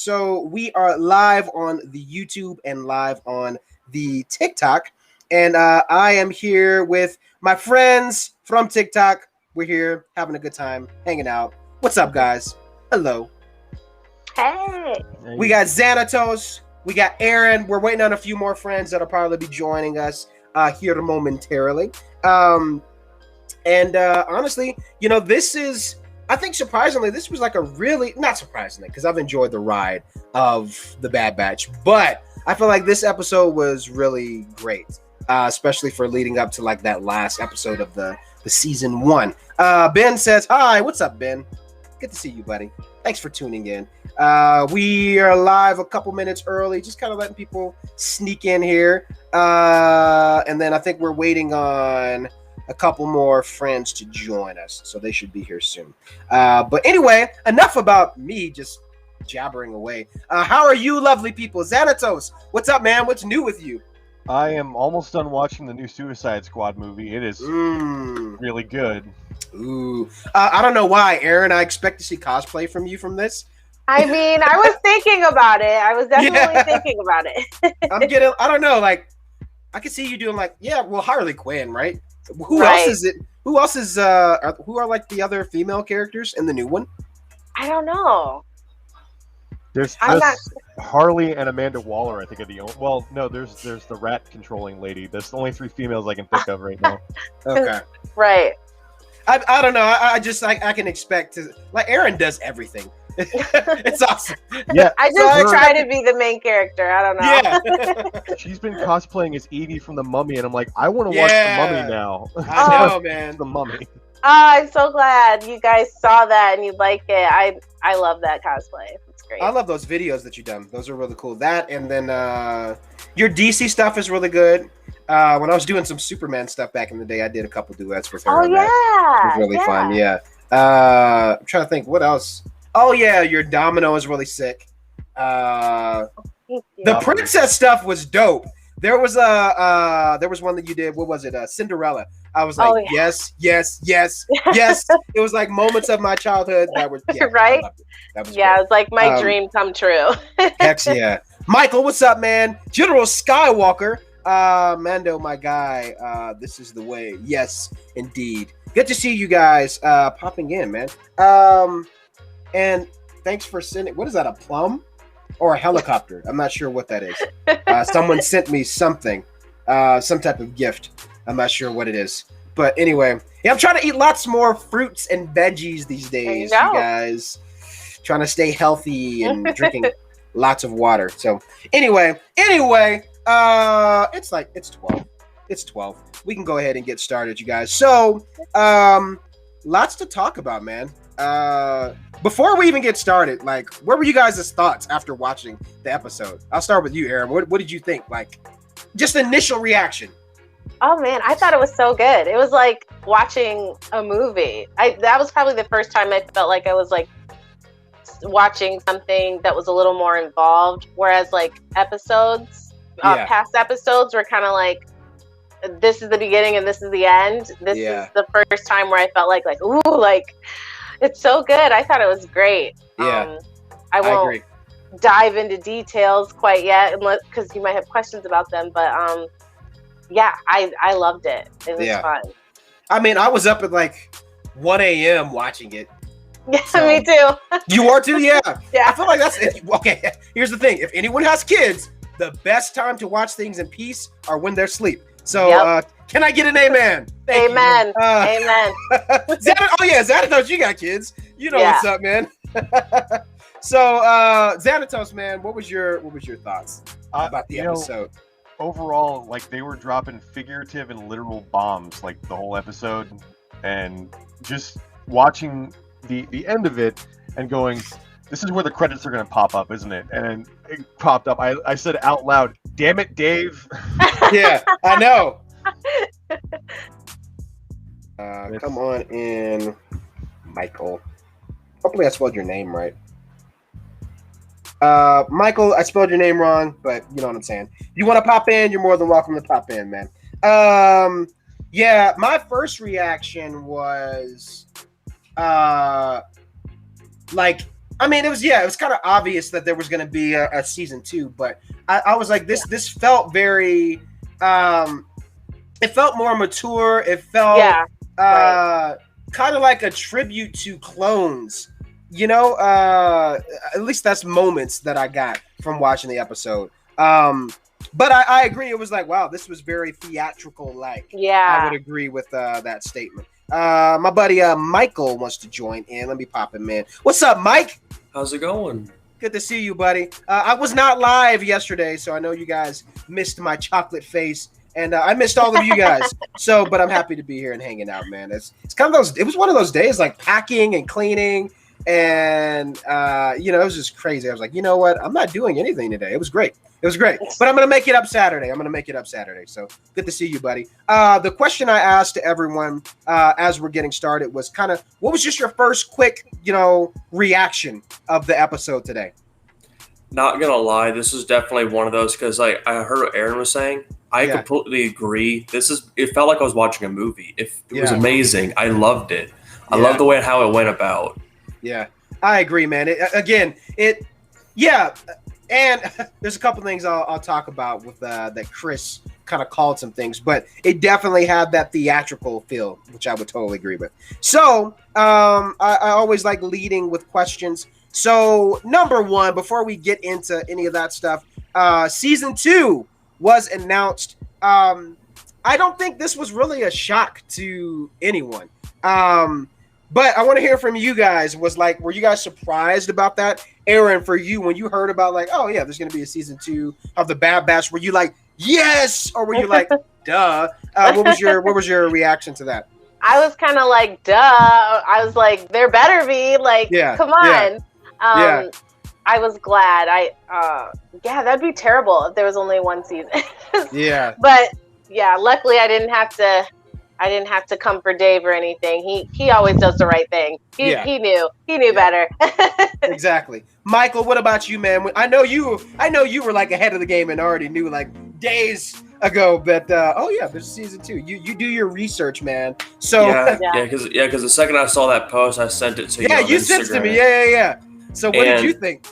So we are live on the YouTube and live on the TikTok. And I am here with my friends from TikTok. We're here having a good time, hanging out. What's up, guys? Hello. Hey. We got Xanatos. We got Aaron. We're waiting on a few more friends that'll probably be joining us here momentarily. Honestly, this is, I think surprisingly, this was like a really, not surprisingly, because I've enjoyed the ride of the Bad Batch, but I feel like this episode was really great, especially for leading up to like that last episode of the season 1. Ben says, hi, what's up, Ben? Good to see you, buddy. Thanks for tuning in. We are live a couple minutes early, just kind of letting people sneak in here. And then I think we're waiting on a couple more friends to join us, so they should be here soon. But anyway, enough about me just jabbering away. How are you, lovely people? Xanatos, what's up, man? What's new with you? I am almost done watching the new Suicide Squad movie. It is really good. Ooh, I don't know why, Aaron. I expect to see cosplay from you from this. I mean, I was thinking about it. I was definitely thinking about it. I don't know, like, I could see you doing like, Harley Quinn, right? Who Right. else is it? Who else is, who are like the other female characters in the new one? I don't know. There's I'm just Harley and Amanda Waller, I think, are the only. Well, no, there's the rat controlling lady. There's the only 3 females I can think of right now. Okay. Right. I don't know. I can expect to, like, Aaron does everything. It's awesome. Yeah. I just try to be the main character. I don't know. Yeah. She's been cosplaying as Evie from The Mummy, and I'm like, I want to watch The Mummy now. I know, man. The Mummy. I'm so glad you guys saw that and you like it. I love that cosplay. It's great. I love those videos that you've done. Those are really cool. That, and then your DC stuff is really good. When I was doing some Superman stuff back in the day, I did a couple duets with her. Oh, on yeah. that. It was really fun. Yeah. I'm trying to think what else. Oh yeah, your Domino is really sick. Thank you. The princess stuff was dope. There was one that you did. What was it? Cinderella. I was like, yes. It was like moments of my childhood that were right. I loved it. That was Yeah, it's like my dream come true. Heck yeah. Michael, what's up, man? General Skywalker. Mando, my guy. This is the way. Yes, indeed. Good to see you guys popping in, man. And thanks for sending. What is that? A plum or a helicopter? I'm not sure what that is. Someone sent me something, some type of gift. I'm not sure what it is. But anyway, yeah, I'm trying to eat lots more fruits and veggies these days, you guys. Trying to stay healthy and drinking lots of water. So anyway, it's 12. It's 12. We can go ahead and get started, you guys. So, lots to talk about, man. Before we even get started, like, what were you guys' thoughts after watching the episode? I'll start with you, Aaron. What did you think? Like, just initial reaction. Oh man, I thought it was so good. It was like watching a movie. That was probably the first time I felt like I was like watching something that was a little more involved. Whereas like episodes, past episodes were kind of like, this is the beginning and this is the end. This is the first time where I felt like, ooh, like, it's so good. I thought it was great. Yeah, I won't agree. dive into details quite yet, unless because you might have questions about them. But yeah, I loved it. It was fun. I mean, I was up at like 1 a.m. watching it. Yeah, so, me too. You are too? Yeah. Yeah. I feel like that's okay. Here's the thing: if anyone has kids, the best time to watch things in peace are when they're asleep. So, can I get an amen? Amen. Amen. Xanatos, you got kids. You know what's up, man. So, Xanatos, man, what was your thoughts about the episode? Overall, like, they were dropping figurative and literal bombs like the whole episode, and just watching the end of it and going, this is where the credits are going to pop up, isn't it? And it popped up. I said out loud, damn it, Dave. Yeah, I know. Come on in, Michael. Hopefully I spelled your name right. Michael, I spelled your name wrong, but you know what I'm saying. If you want to pop in, you're more than welcome to pop in, man. Yeah, my first reaction was like I mean, it was kind of obvious that there was going to be a season 2, but I was like, this felt very, it felt more mature. It felt kind of like a tribute to Clones, you know. At least that's moments that I got from watching the episode. But I agree. It was like, wow, this was very theatrical. Like, I would agree with that statement. My buddy Michael wants to join in. Let me pop him in. What's up, Mike? How's it going? Good to see you, buddy. I was not live yesterday, so I know you guys missed my chocolate face, and I missed all of you guys. But I'm happy to be here and hanging out, man. It's kind of those. It was one of those days, like packing and cleaning, and it was just crazy. I was like, you know what? I'm not doing anything today. It was great. But I'm gonna make it up Saturday. So good to see you, buddy. The question I asked to everyone as we're getting started was kind of, what was just your first quick, reaction of the episode today? Not gonna lie, this is definitely one of those, because I heard what Aaron was saying. I completely agree. It felt like I was watching a movie. It was amazing. I loved it. I love the way how it went about. Yeah, I agree, man. And there's a couple things I'll talk about with that Chris kind of called some things, but it definitely had that theatrical feel, which I would totally agree with. So I always like leading with questions. So number one, before we get into any of that stuff, season 2 was announced. I don't think this was really a shock to anyone. But I want to hear from you guys. Were you guys surprised about that? Aaron, for you, when you heard about oh yeah, there's going to be a season 2 of the Bad Batch, were you like, yes, or were you like, duh? What was your reaction to that? I was kind of like, duh. I was like, there better be, come on. I was glad. That'd be terrible if there was only one season. Yeah. But yeah, luckily I didn't have to come for Dave or anything. He always does the right thing. He knew better. Exactly. Michael, what about you, man? I know you were like ahead of the game and already knew like days ago that there's season 2. You do your research, man. So because the second I saw that post, I sent it to you. Yeah, you sent it to me. Yeah. So what did you think?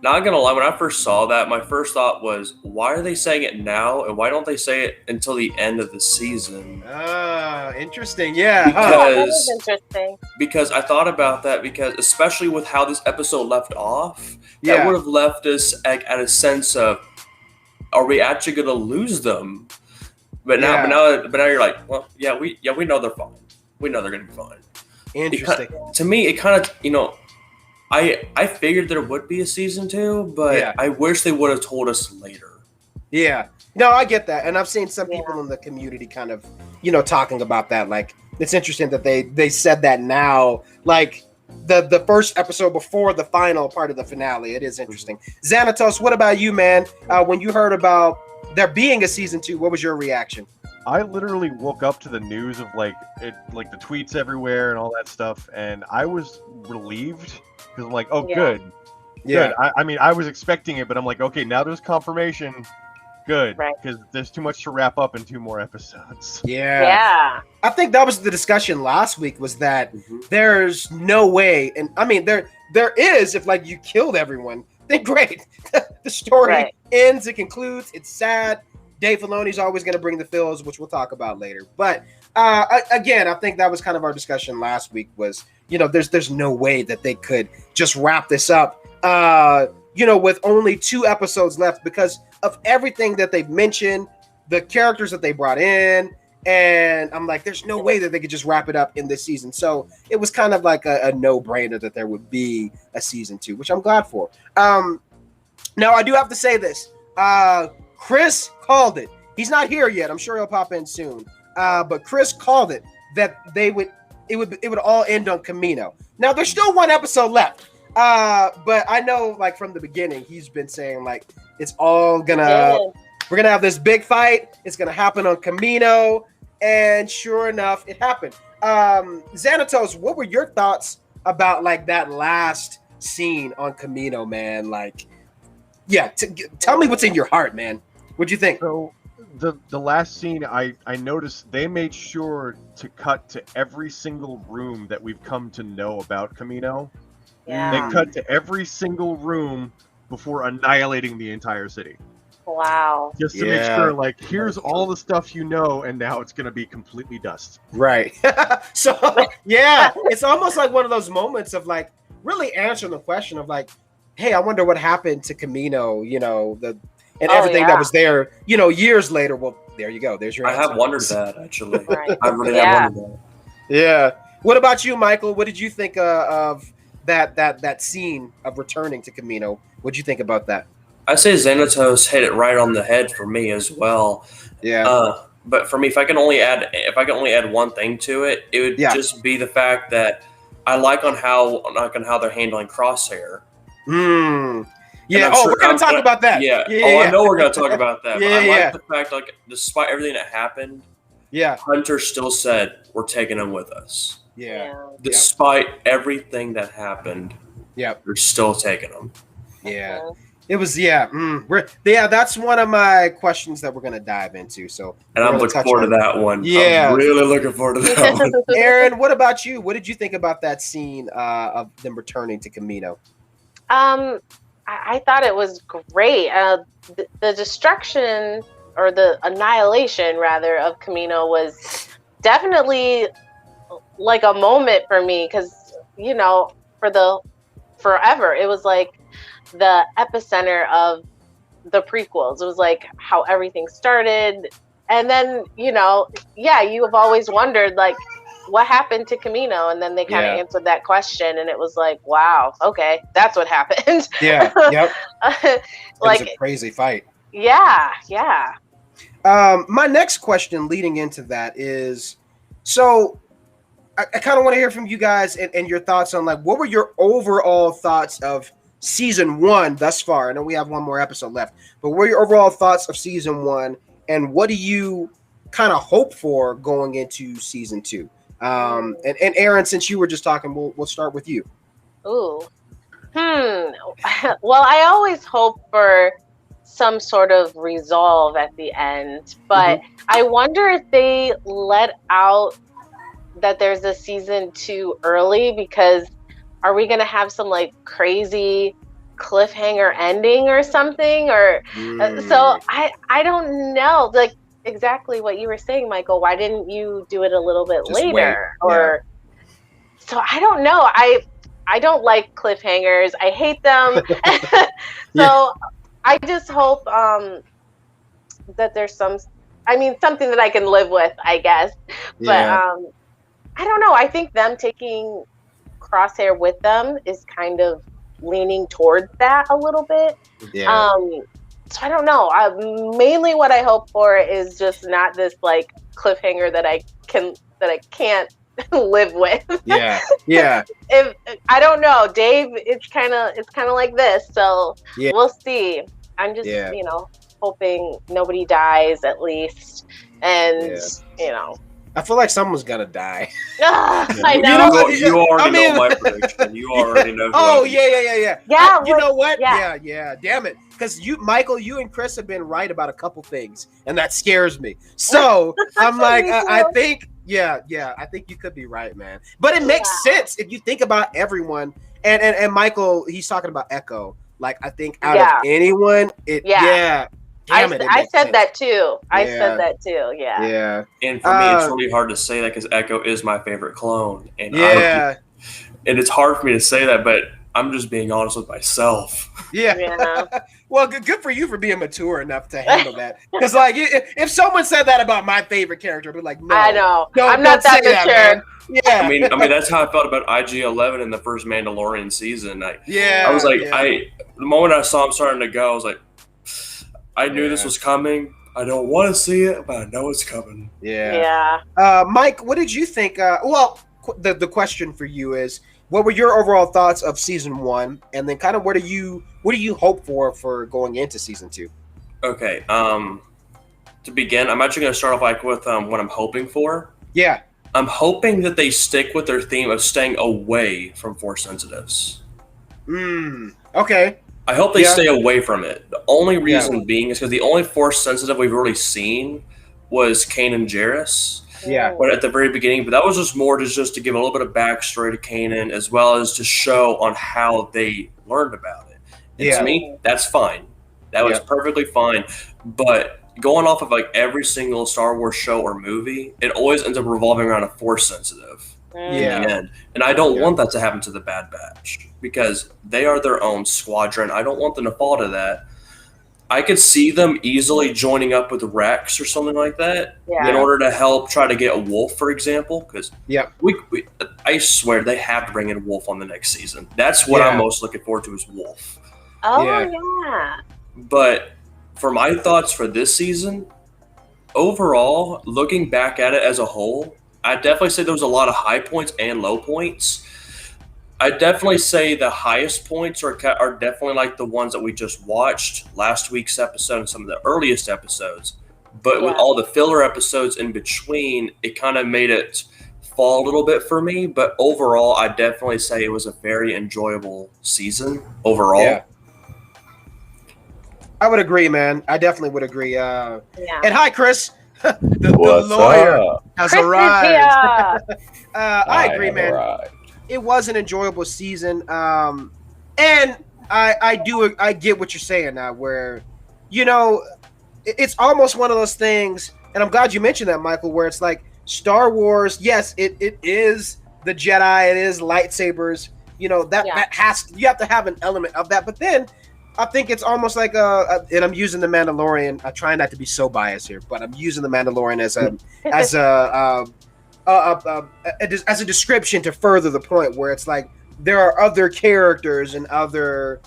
Not gonna lie, when I first saw that, my first thought was, why are they saying it now, and why don't they say it until the end of the season? Interesting. Yeah, that was interesting. Because I thought about that, because especially with how this episode left off, that would have left us at a sense of, are we actually gonna lose them? But now you're like, well, we know they're fine. We know they're gonna be fine. Interesting. To me, it kind of, I figured there would be a season 2, but I wish they would have told us later. Yeah. No, I get that. And I've seen some people in the community kind of, talking about that. Like, it's interesting that they said that now, like the first episode before the final part of the finale. It is interesting. Xanatos, what about you, man? When you heard about there being a season 2, what was your reaction? I literally woke up to the news of the tweets everywhere and all that stuff, and I was relieved. Because I'm like, good. Yeah. Good. I mean, I was expecting it, but I'm like, okay, now there's confirmation. Good. Right. Because there's too much to wrap up in 2 more episodes. Yeah. I think that was the discussion last week, was that there's no way. And I mean, there is, if you killed everyone, then great. The story ends, it concludes. It's sad. Dave Filoni's always going to bring the feels, which we'll talk about later. But again, I think that was kind of our discussion last week was, there's no way that they could just wrap this up, with only 2 episodes left because of everything that they've mentioned, the characters that they brought in. And I'm like, there's no way that they could just wrap it up in this season. So it was kind of like a no-brainer that there would be a season 2, which I'm glad for. Now, I do have to say this. Chris called it. He's not here yet. I'm sure he'll pop in soon. But Chris called it that it would all end on Kamino. Now there's still 1 episode left. But I know from the beginning he's been saying it's all we're gonna have this big fight. It's gonna happen on Kamino, and sure enough, it happened. Xanatos, what were your thoughts about that last scene on Kamino, man? Tell me what's in your heart, man. What'd you think? So the last scene, I noticed they made sure to cut to every single room that we've come to know about Kamino. Yeah. They cut to every single room before annihilating the entire city. Wow. Just to make sure, like, here's all the stuff you know, and now it's going to be completely dust. Right. So, yeah, it's almost like one of those moments of, like, really answering the question of, like, hey, I wonder what happened to Kamino, you know, everything that was there, you know, years later. Well, there you go. There's your answer. I have wondered that, actually. Right. I really have wondered that. Yeah. What about you, Michael? What did you think of that scene of returning to Kamino? What'd you think about that? I say Xanatos hit it right on the head for me as well. Yeah. But for me, if I can only add one thing to it, it would just be the fact that I like on how they're handling Crosshair. Yeah. Oh, we're gonna talk about that. Yeah. I know we're gonna talk about that. But I like the fact, like, despite everything that happened, Hunter still said, "We're taking him with us." Yeah. Despite everything that happened, we're still taking him. Yeah. It was that's one of my questions that we're gonna dive into. So, and I'm looking forward to that one. Yeah, I'm really looking forward to that one. Aaron, what about you? What did you think about that scene of them returning to Kamino? I thought it was great. The destruction or the annihilation, rather, of Kamino was definitely like a moment for me because, you know, forever it was like the epicenter of the prequels. It was like how everything started. And then, you know, you have always wondered, like, what happened to Kamino? And then they kind of answered that question. And it was like, wow, okay, that's what happened. Yeah, yep. Like, it was a crazy fight. Yeah. My next question leading into that is, so I kind of want to hear from you guys and your thoughts on, like, what were your overall thoughts of season 1 thus far? I know we have one more episode left, but what are your overall thoughts of season 1, and what do you kind of hope for going into season 2? And Aaron, since you were just talking, we'll start with you. Ooh. Well, I always hope for some sort of resolve at the end, but I wonder if they let out that there's a season 2 early, because are we going to have some, like, crazy cliffhanger ending or something? Or so I don't know, like, exactly what you were saying, Michael. Why didn't you do it a little bit just later? Or so I don't know. I don't like cliffhangers. I hate them. So I just hope that there's something that I can live with, I guess. But I don't know. I think them taking Crosshair with them is kind of leaning towards that a little bit. So I don't know. Mainly what I hope for is just not this, like, cliffhanger that I can't live with. If I don't know, Dave, it's kind of like this. So we'll see. I'm just you know, hoping nobody dies at least, and you know. I feel like someone's gonna die. I know. You already know my prediction. You already know. Yeah. You know what? Yeah. Damn it. Because Michael, you and Chris have been right about a couple things, and that scares me. So I'm like, I think, I think you could be right, man. But it makes sense if you think about everyone. And Michael, he's talking about Echo. Like, I think out of anyone, I said that too. Yeah. And for me, it's really hard to say that because Echo is my favorite clone. And and it's hard for me to say that, but I'm just being honest with myself. Yeah. Well, good for you for being mature enough to handle that. Because, like, if someone said that about my favorite character, I'd be like, no. I know. I'm not that mature. Yeah. I mean, that's how I felt about IG-11 in the first Mandalorian season. I was like, the moment I saw him starting to go, I was like, I knew this was coming. I don't want to see it, but I know it's coming. Yeah. Mike, what did you think? The question for you is, what were your overall thoughts of season 1, and then kind of what do you hope for going into season 2? Okay. To begin, I'm actually going to start off with what I'm hoping for. Yeah. I'm hoping that they stick with their theme of staying away from Force sensitives. Okay. I hope they stay away from it. The only reason being is because the only Force sensitive we've really seen was Kanan Jarrus. Yeah. But at the very beginning, but that was just more just to give a little bit of backstory to Kanan, as well as to show on how they learned about it. And to me, that's fine. That was perfectly fine. But going off of like every single Star Wars show or movie, it always ends up revolving around a Force sensitive in the end. And I don't want that to happen to the Bad Batch because they are their own squadron. I don't want them to fall to that. I could see them easily joining up with Rex or something like that in order to help try to get a Wolf, for example. Because I swear they have to bring in Wolf on the next season. That's what I'm most looking forward to is Wolf. Oh, yeah. But for my thoughts for this season, overall, looking back at it as a whole, I definitely say there was a lot of high points and low points. I definitely say the highest points are definitely like the ones that we just watched, last week's episode and some of the earliest episodes. But with all the filler episodes in between, it kind of made it fall a little bit for me. But overall, I definitely say it was a very enjoyable season overall. Yeah. I would agree, man. I definitely would agree. And hi, Chris. the lawyer has arrived. I agree, man. It was an enjoyable season, and I get what you're saying now. Where, it's almost one of those things, and I'm glad you mentioned that, Michael. Where it's like Star Wars. Yes, it is the Jedi. It is lightsabers. That has you have to have an element of that. But then I think it's almost like and I'm using the Mandalorian. I try not to be so biased here, but I'm using the Mandalorian as a description to further the point where it's like there are other characters and other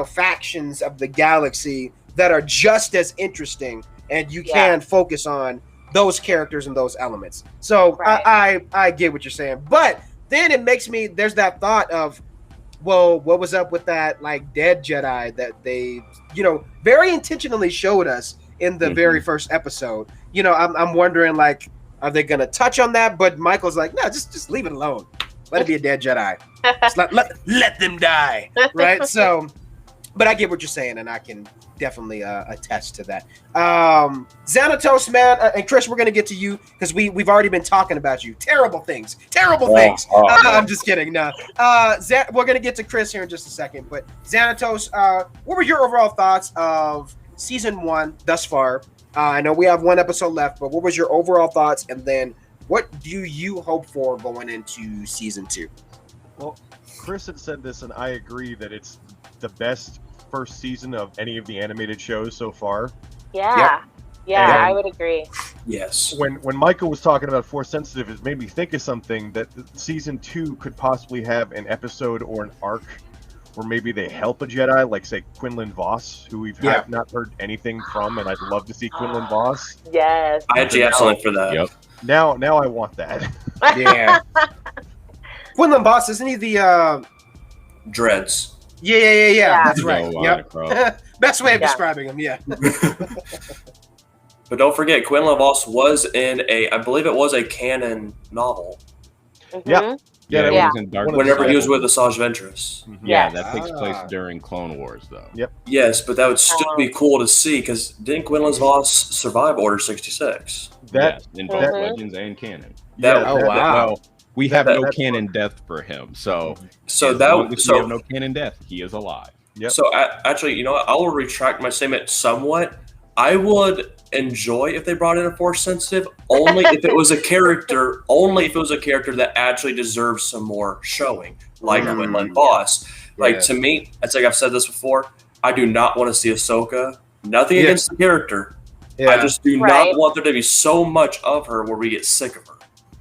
factions of the galaxy that are just as interesting, and you can focus on those characters and those elements. So I get what you're saying, but then it makes me there's that thought of, well, what was up with that like dead Jedi that they very intentionally showed us in the very first episode? I'm wondering, like, are they going to touch on that? But Michael's like, no, just leave it alone. Let it be a dead Jedi. Just let them die, right? So, but I get what you're saying, and I can definitely attest to that. Xanatos, man, and Chris, we're going to get to you because we've already been talking about you. Terrible things. I'm just kidding. No, we're going to get to Chris here in just a second. But Xanatos, what were your overall thoughts of season 1 thus far? I know we have one episode left, but what was your overall thoughts? And then what do you hope for going into season 2? Well, Chris had said this, and I agree that it's the best first season of any of the animated shows so far. Yeah. I would agree. Yes. When Michael was talking about Force Sensitive, it made me think of something that season 2 could possibly have an episode or an arc where maybe they help a Jedi, like, say, Quinlan Vos, who we've not heard anything from, and I'd love to see Quinlan Vos. Yes. I actually have something for that. Yep. Now I want that. Yeah. Quinlan Vos, isn't he the... Dreads. Yeah. That's right. Yep. Best way of describing him, yeah. But don't forget, Quinlan Vos was in I believe it was a canon novel. Mm-hmm. Yeah, it was in Dark. Whenever he was with Asajj Ventress. Mm-hmm. Yeah, that takes place during Clone Wars, though. Yep. Yes, but that would still be cool to see, because didn't Quinlan Vos survive Order 66? In both Legends and canon. Wow. We have no canon death for him, so we have no canon death. He is alive. Yep. So actually, I will retract my statement somewhat. I would enjoy if they brought in a Force sensitive, only if it was a character that actually deserves some more showing, like Quinlan Vos. Like, to me, it's like I've said this before, I do not want to see Ahsoka. Nothing against the character. Yeah. I just do not want there to be so much of her where we get sick of her.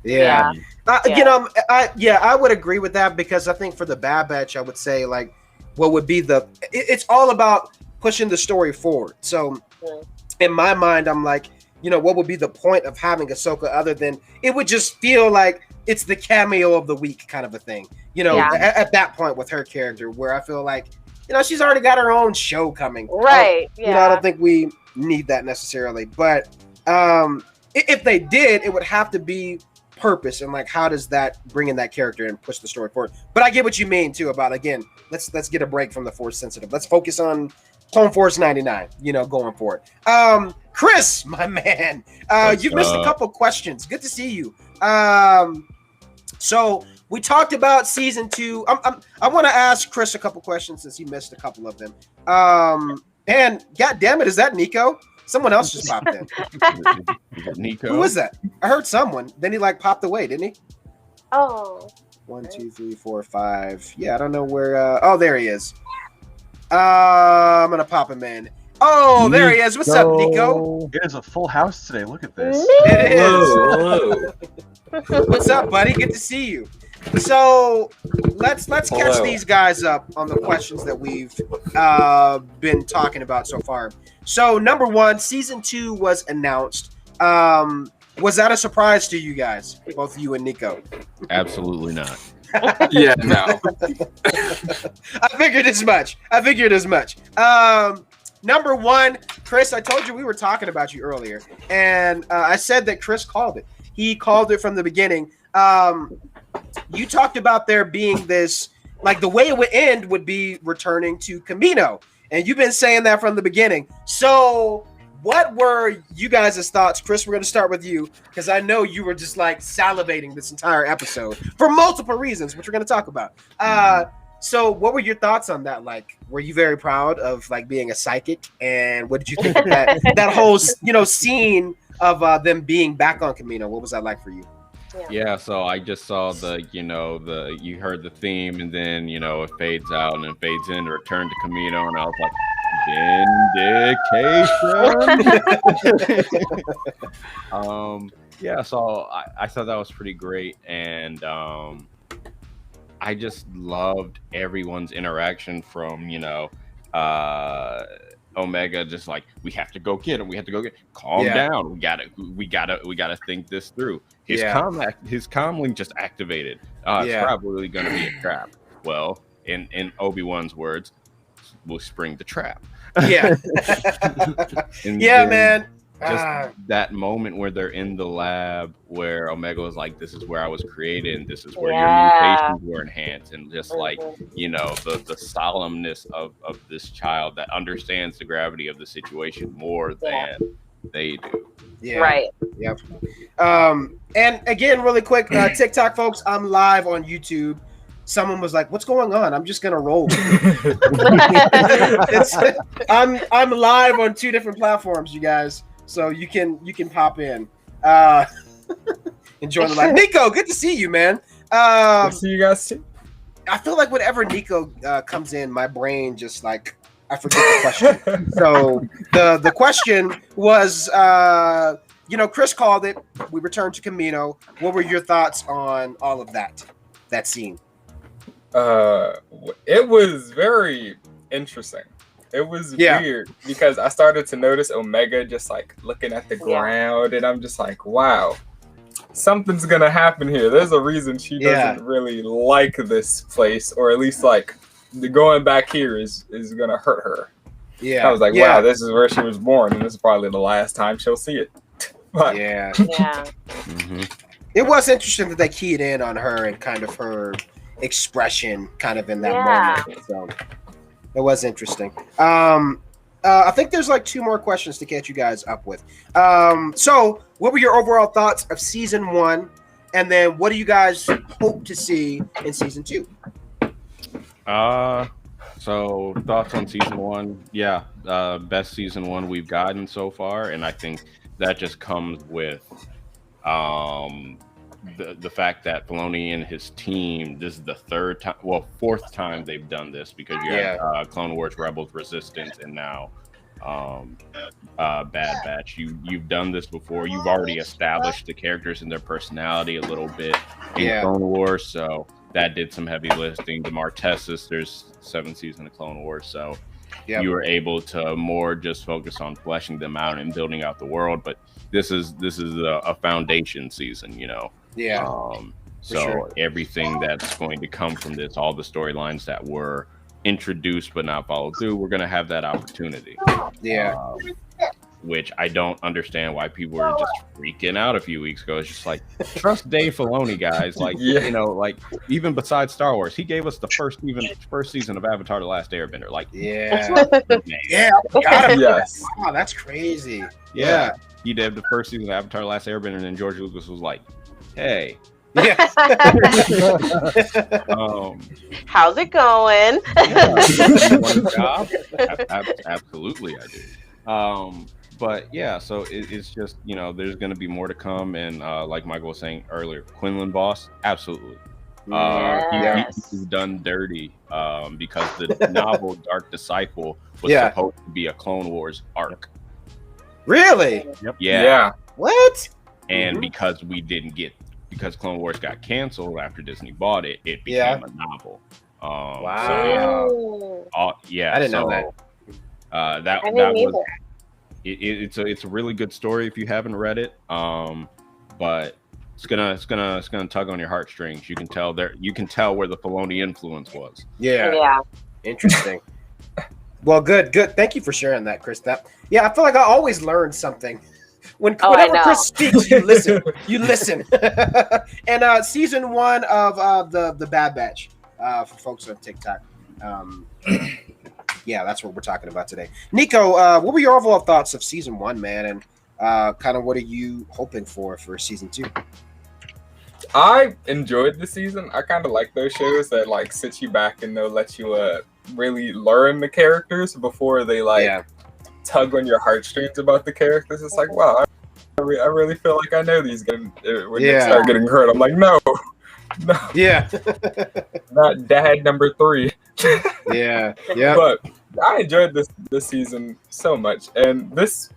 Yeah. I would agree with that, because I think for the Bad Batch, I would say, like, what would be it's all about pushing the story forward. So in my mind, I'm like, what would be the point of having Ahsoka other than it would just feel like it's the cameo of the week kind of a thing, at that point with her character, where I feel like, she's already got her own show coming. Right. I don't think we need that necessarily. But if they did, it would have to be purpose, and like, how does that bring in that character and push the story forward? But I get what you mean too about, again, let's get a break from the Force sensitive. Let's focus on Clone Force 99, going for it. Chris, my man, you've missed a couple questions. Good to see you. So we talked about season 2. I want to ask Chris a couple questions since he missed a couple of them. And God damn it, is that Nico? Someone else just popped in. Nico. Who was that? I heard someone. Then he popped away, didn't he? Oh. 1, 2, 3, 4, 5. Yeah, I don't know where. Oh, there he is. I'm gonna pop him in. Oh, there he is. What's up, Nico? It is a full house today. Look at this. It is. Hello. What's up, buddy? Good to see you. So let's catch these guys up on the questions that we've been talking about so far. So number 1, season 2 was announced. Was that a surprise to you guys, both you and Nico? Absolutely not. Yeah, no. I figured as much. Number 1, Chris, I told you we were talking about you earlier, and I said that Chris called it. He called it from the beginning. You talked about there being this, the way it would end would be returning to Kamino, and you've been saying that from the beginning. So what were you guys' thoughts? Chris, we're going to start with you, because I know you were just salivating this entire episode for multiple reasons, which we're going to talk about. So what were your thoughts on that? Were you very proud of being a psychic? And what did you think of that whole, scene of them being back on Kamino? What was that like for you? Yeah, so I just saw you heard the theme, and then, it fades out and then fades in to return to Kamino, and I was like, vindication. Yeah, so I thought that was pretty great, and I just loved everyone's interaction from Omega, just we have to go get him. Calm down. We gotta think this through. His comm link just activated. It's probably gonna be a trap. Well, in Obi-Wan's words, we'll spring the trap. Yeah. Yeah, man. Just that moment where they're in the lab, where Omega was like, "This is where I was created, and this is where your mutations were enhanced," and just the solemnness of this child that understands the gravity of the situation more than they do. Yeah. Right. Yep. And again, really quick, TikTok folks, I'm live on YouTube. Someone was like, "What's going on?" I'm just gonna roll with it. I'm live on 2 different platforms, you guys. So you can pop in, enjoy the live. Nico, good to see you, man. Good to see you guys too. I feel like whenever Nico comes in, my brain just I forget the question. So the question was, Chris called it. We returned to Kamino. What were your thoughts on all of that scene? It was very interesting. It was weird because I started to notice Omega just looking at the ground, and I'm just like, wow, something's gonna happen here. There's a reason she doesn't really like this place, or at least the going back here is gonna hurt her. Yeah, I was like, wow, this is where she was born, and this is probably the last time she'll see it. But, Mm-hmm. It was interesting that they keyed in on her and kind of her expression kind of in that moment. So it was interesting. I think there's 2 more questions to catch you guys up with. So what were your overall thoughts of season 1? And then what do you guys hope to see in season 2? So thoughts on season 1? Yeah, best season 1 we've gotten so far. And I think that just comes with the fact that Filoni and his team, this is the 4th time they've done this, because you have Clone Wars, Rebels, Resistance, and now Bad Batch. You've done this before. You've already established the characters and their personality a little bit in Clone Wars, so that did some heavy lifting. The Martez sisters, 7th season of Clone Wars, so you were able to more just focus on fleshing them out and building out the world. But this is a foundation season, So everything that's going to come from this, all the storylines that were introduced but not followed through, we're going to have that opportunity. which I don't understand why people were just freaking out a few weeks ago. It's just like, trust Dave Filoni, guys. Like, you know, like even besides Star Wars, he gave us the first season of Avatar: The Last Airbender. Like, yeah, I forgot about that. Wow, that's crazy. Yeah, he did the first season of Avatar: The Last Airbender, and then George Lucas was like, "Hey, how's it going?" Absolutely, I do. But yeah, so it's just, you know, there's going to be more to come, and like Michael was saying earlier, Quinlan Voss, absolutely. He's done dirty because the novel Dark Disciple was supposed to be a Clone Wars arc. Really? Yep. Yeah. What? And because Clone Wars got canceled after Disney bought it, it became a novel. Wow. So, I didn't know that. That was. It's a really good story if you haven't read it, but it's gonna tug on your heartstrings. You can tell where the Filoni influence was. Yeah. Interesting. Well, good. Thank you for sharing that, Chris. I feel like I always learn something. Whenever Chris speaks, you listen. And season 1 of the Bad Batch, for folks on TikTok. Yeah, that's what we're talking about today. Nico, what were your overall thoughts of season 1, man, and kind of what are you hoping for season 2? I enjoyed the season. I kind of like those shows that like sit you back and they'll let you really learn the characters before they tug on your heartstrings about the characters. It's like, wow, I really feel like I know these guys. When they start getting hurt, I'm like, no. Yeah. Not dad number 3. Yeah. But I enjoyed this season so much. And this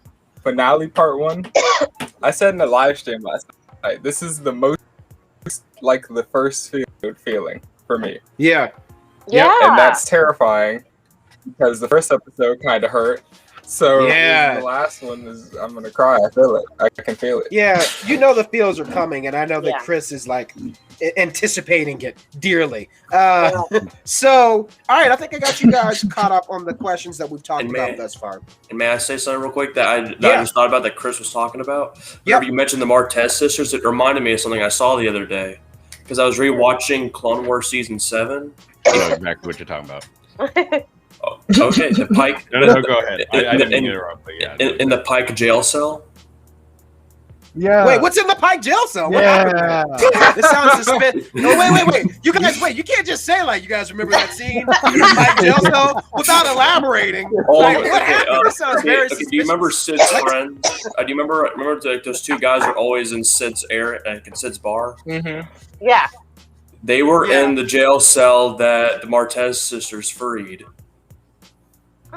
finale part 1, I said in the live stream last night, this is the most like the first feeling for me. Yeah. And that's terrifying because the first episode kind of hurt. So the last one is, I'm gonna cry. I feel it. I can feel it. Yeah, you know the feels are coming, and I know that Chris is like anticipating it dearly. So, all right, I think I got you guys caught up on the questions that we've talked about thus far. And may I say something real quick that I just thought about that Chris was talking about? Whenever you mentioned the Martez sisters, it reminded me of something I saw the other day because I was rewatching Clone Wars season 7. I know exactly what you're talking about. Oh, okay, the Pike. No, go ahead. I didn't interrupt, but in the Pike jail cell. Yeah. Wait, what's in the Pike jail cell? What happened? This sounds suspicious. No, wait. You guys, you can't just say like you guys remember that scene in the Pike jail cell without elaborating. What happened? This sounds very suspicious. Do you remember Sid's friends? Do you remember like those two guys are always in Sid's Sid's bar? Mm-hmm. Yeah. They were in the jail cell that the Martez sisters freed.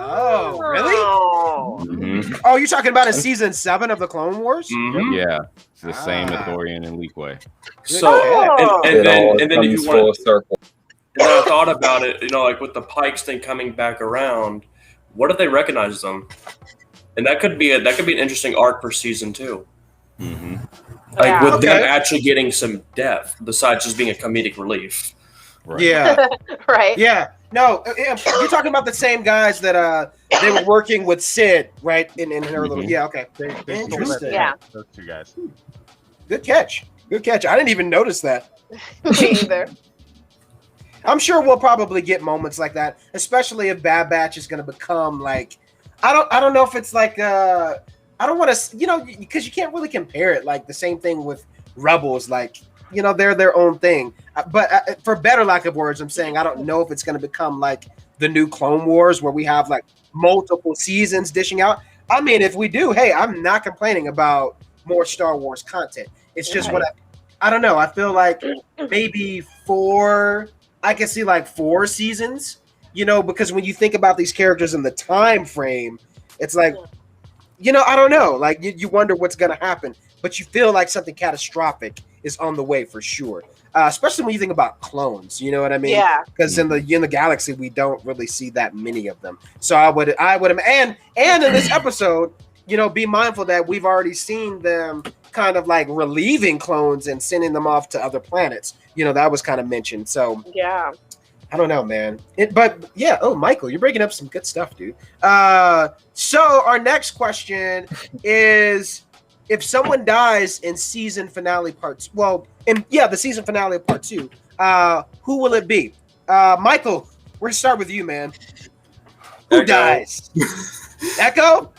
Oh, really? Mm-hmm. Oh, you're talking about in season 7 of the Clone Wars? Mm-hmm. Yeah, it's the same Ithorian and Leakway. So, and then if you want to circle. And then I thought about it, like with the Pikes thing coming back around, what if they recognize them? And that could be an interesting arc for season 2. Mm-hmm. Like with them actually getting some depth besides just being a comedic relief. Right. Yeah. Right. Yeah. No, you're talking about the same guys that they were working with Sid, right? In her little. Yeah. Okay. Interesting. Yeah. Those two guys. Good catch. I didn't even notice that. Me either. I'm sure we'll probably get moments like that, especially if Bad Batch is going to become like. I don't know if it's like I don't want to, because you can't really compare it like the same thing with Rebels, like. They're their own thing. But for better lack of words, I'm saying I don't know if it's going to become like the new Clone Wars where we have like multiple seasons dishing out. I mean, if we do, hey, I'm not complaining about more Star Wars content. It's just what I don't know. I feel like maybe I can see like 4 seasons, because when you think about these characters in the time frame, it's like, I don't know. Like you wonder what's going to happen, but you feel like something catastrophic is on the way for sure. Especially when you think about clones, you know what I mean? Yeah. Because in the galaxy, we don't really see that many of them. So I would, and in this episode, be mindful that we've already seen them kind of like relieving clones and sending them off to other planets. That was kind of mentioned. So yeah. I don't know, man. But yeah. Oh, Michael, you're breaking up some good stuff, dude. So our next question is: if someone dies in season finale parts, the season finale of part 2, who will it be? Michael, we're gonna start with you, man. Who dies? Echo?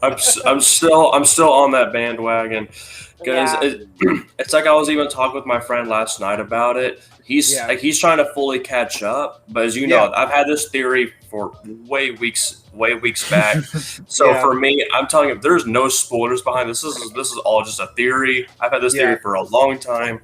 I'm still on that bandwagon because it's like I was even talking with my friend last night about it. He's trying to fully catch up, but as you know, I've had this theory for way weeks back. So for me, I'm telling you, there's no spoilers behind this. This is all just a theory. I've had this theory for a long time.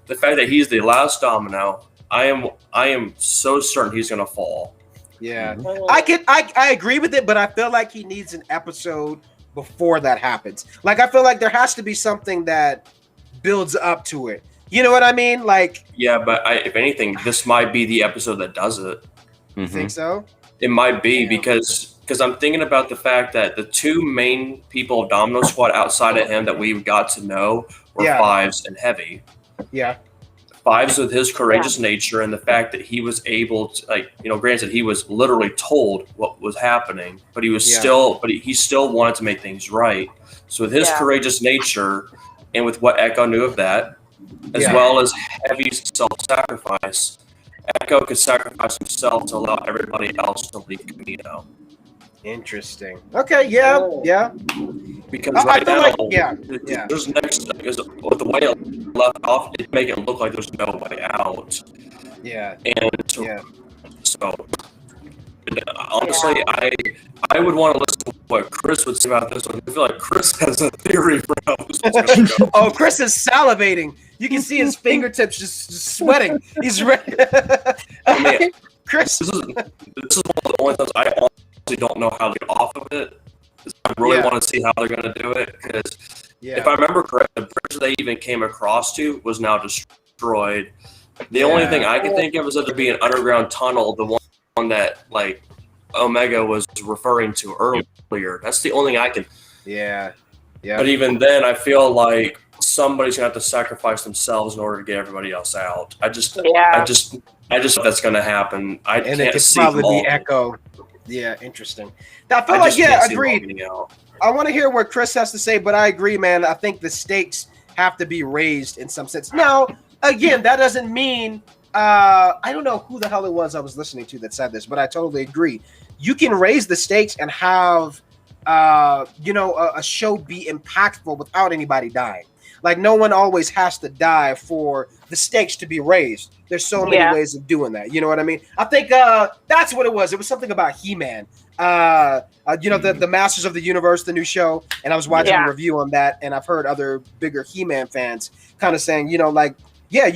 The fact that he's the last domino, I am so certain he's gonna fall. Yeah, I agree with it, but I feel like he needs an episode before that happens. Like, I feel like there has to be something that builds up to it. You know what I mean? Like, yeah, but if anything, this might be the episode that does it. You think so? It might be because I'm thinking about the fact that the two main people of Domino Squad outside of him that we got to know were Fives and Heavy. Yeah. Fives with his courageous nature and the fact that he was able to, granted he was literally told what was happening, but he was he still wanted to make things right. So with his courageous nature and with what Echo knew of that, as well as Heavy's self-sacrifice, Echo could sacrifice himself to allow everybody else to leave Kamino. Interesting. Okay, yeah. Because right now, there's next, because with the way it left off, it make it look like there's no way out. Yeah. And so honestly, I would want to listen to what Chris would say about this one. I feel like Chris has a theory for how this one's going to go. Oh, Chris is salivating. You can see his fingertips just sweating. He's ready. Chris. This is one of the only times I honestly don't know how to get off of it. I really want to see how they're going to do it because if I remember correctly, the bridge they even came across to was now destroyed. The only thing I can think of is that there'd be an underground tunnel, the one that like Omega was referring to earlier. That's the only thing I can. Yeah. But even then, I feel like somebody's gonna have to sacrifice themselves in order to get everybody else out. I just think that's gonna happen. And it could probably be Echo. Yeah, interesting. I feel like agreed. I want to hear what Chris has to say, but I agree, man. I think the stakes have to be raised in some sense. Now, again, that doesn't mean I don't know who the hell it was I was listening to that said this, but I totally agree. You can raise the stakes and have a show be impactful without anybody dying. Like, no one always has to die for the stakes to be raised. There's so many ways of doing that. You know what I mean? I think that's what it was. It was something about He-Man. The Masters of the Universe, the new show, and I was watching a review on that, and I've heard other bigger He-Man fans kind of saying, you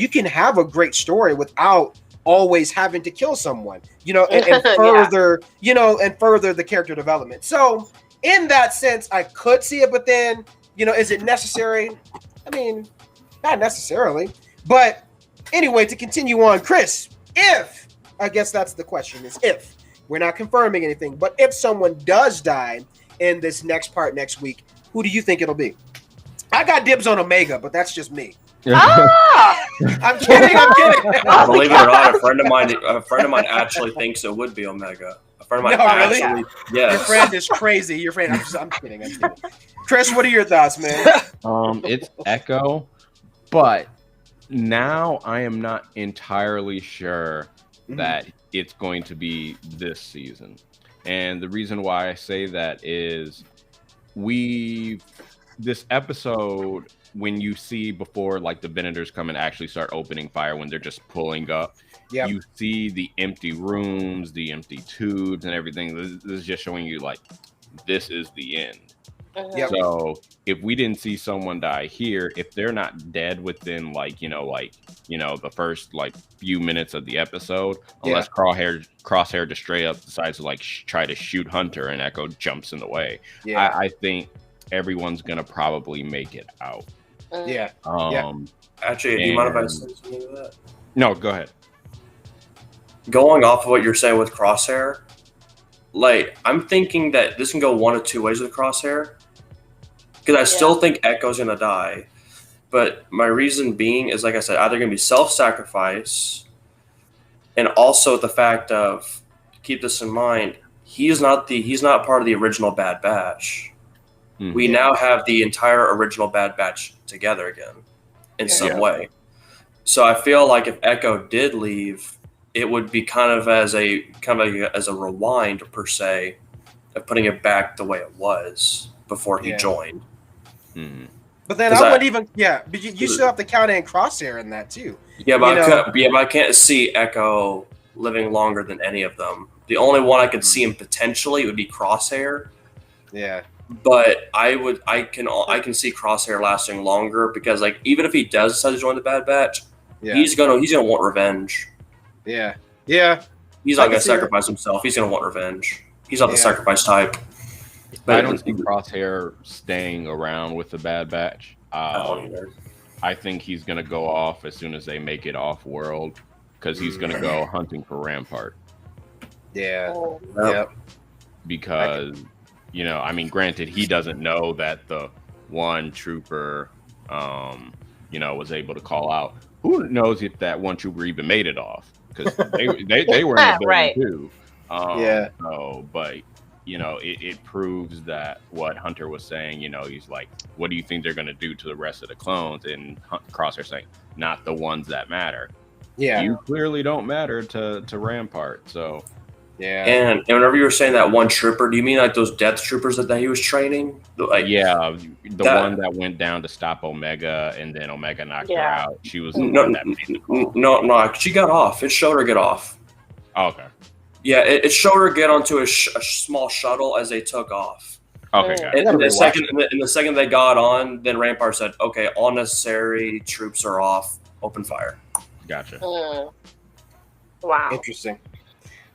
can have a great story without always having to kill someone, and further, and further the character development. So in that sense, I could see it, but then, is it necessary? I mean, not necessarily. But anyway, to continue on, Chris, I guess that's the question, is if. We're not confirming anything, but if someone does die in this next part next week, who do you think it'll be? I got dibs on Omega, but that's just me. I'm kidding. Believe it or not, a friend of mine actually thinks it would be Omega. A friend of mine actually, yes. Your friend is crazy. Your friend. I'm kidding. Chris, what are your thoughts, man? It's Echo, but now I am not entirely sure that it's going to be this season. And the reason why I say that is this episode, when you see before like the Venators come and actually start opening fire when they're just pulling up, you see the empty rooms, the empty tubes and everything. This is just showing you like this is the end. So if we didn't see someone die here, if they're not dead within the first like few minutes of the episode, unless Crosshair just straight up decides to like try to shoot Hunter and Echo jumps in the way, I think everyone's gonna probably make it out. Actually, do you mind if I say something to that? No, go ahead. Going off of what you're saying with Crosshair, like I'm thinking that this can go one of two ways with Crosshair. Because I still think Echo's gonna die, but my reason being is, like I said, either gonna be self-sacrifice, and also the fact of, keep this in mind, he's not part of the original Bad Batch. Mm-hmm. We now have the entire original Bad Batch together again in some way. So I feel like if Echo did leave, it would be kind of as a rewind per se of putting it back the way it was before he joined. Mm-hmm. But then I wouldn't even. Yeah, but you still have to count in Crosshair in that too. Yeah, but I can't see Echo living longer than any of them. The only one I could see him potentially would be Crosshair. Yeah. But I can see Crosshair lasting longer because like even if he does decide to join the Bad Batch, he's gonna want revenge. Yeah. Yeah. He's not gonna sacrifice himself. He's gonna want revenge. He's not the sacrifice type. But I don't see Crosshair staying around with the Bad Batch. I think he's gonna go off as soon as they make it off world because he's gonna go hunting for Rampart. Yeah. Yep. Because granted, he doesn't know that the one trooper, was able to call out. Who knows if that one trooper even made it off? Because they were in the building too. So, but it proves that what Hunter was saying. He's like, "What do you think they're going to do to the rest of the clones?" And Crosshair saying, "Not the ones that matter." Yeah, you clearly don't matter to Rampart. So. Yeah, and whenever you were saying that one trooper, do you mean like those Death Troopers that he was training? Like, the one that went down to stop Omega, and then Omega knocked her out. She was no, she got off. It showed her get off. Oh, okay. Yeah, it showed her get onto a small shuttle as they took off. Okay, got it. And the second they got on, then Rampart said, "Okay, all necessary troops are off. Open fire." Gotcha. Wow. Interesting.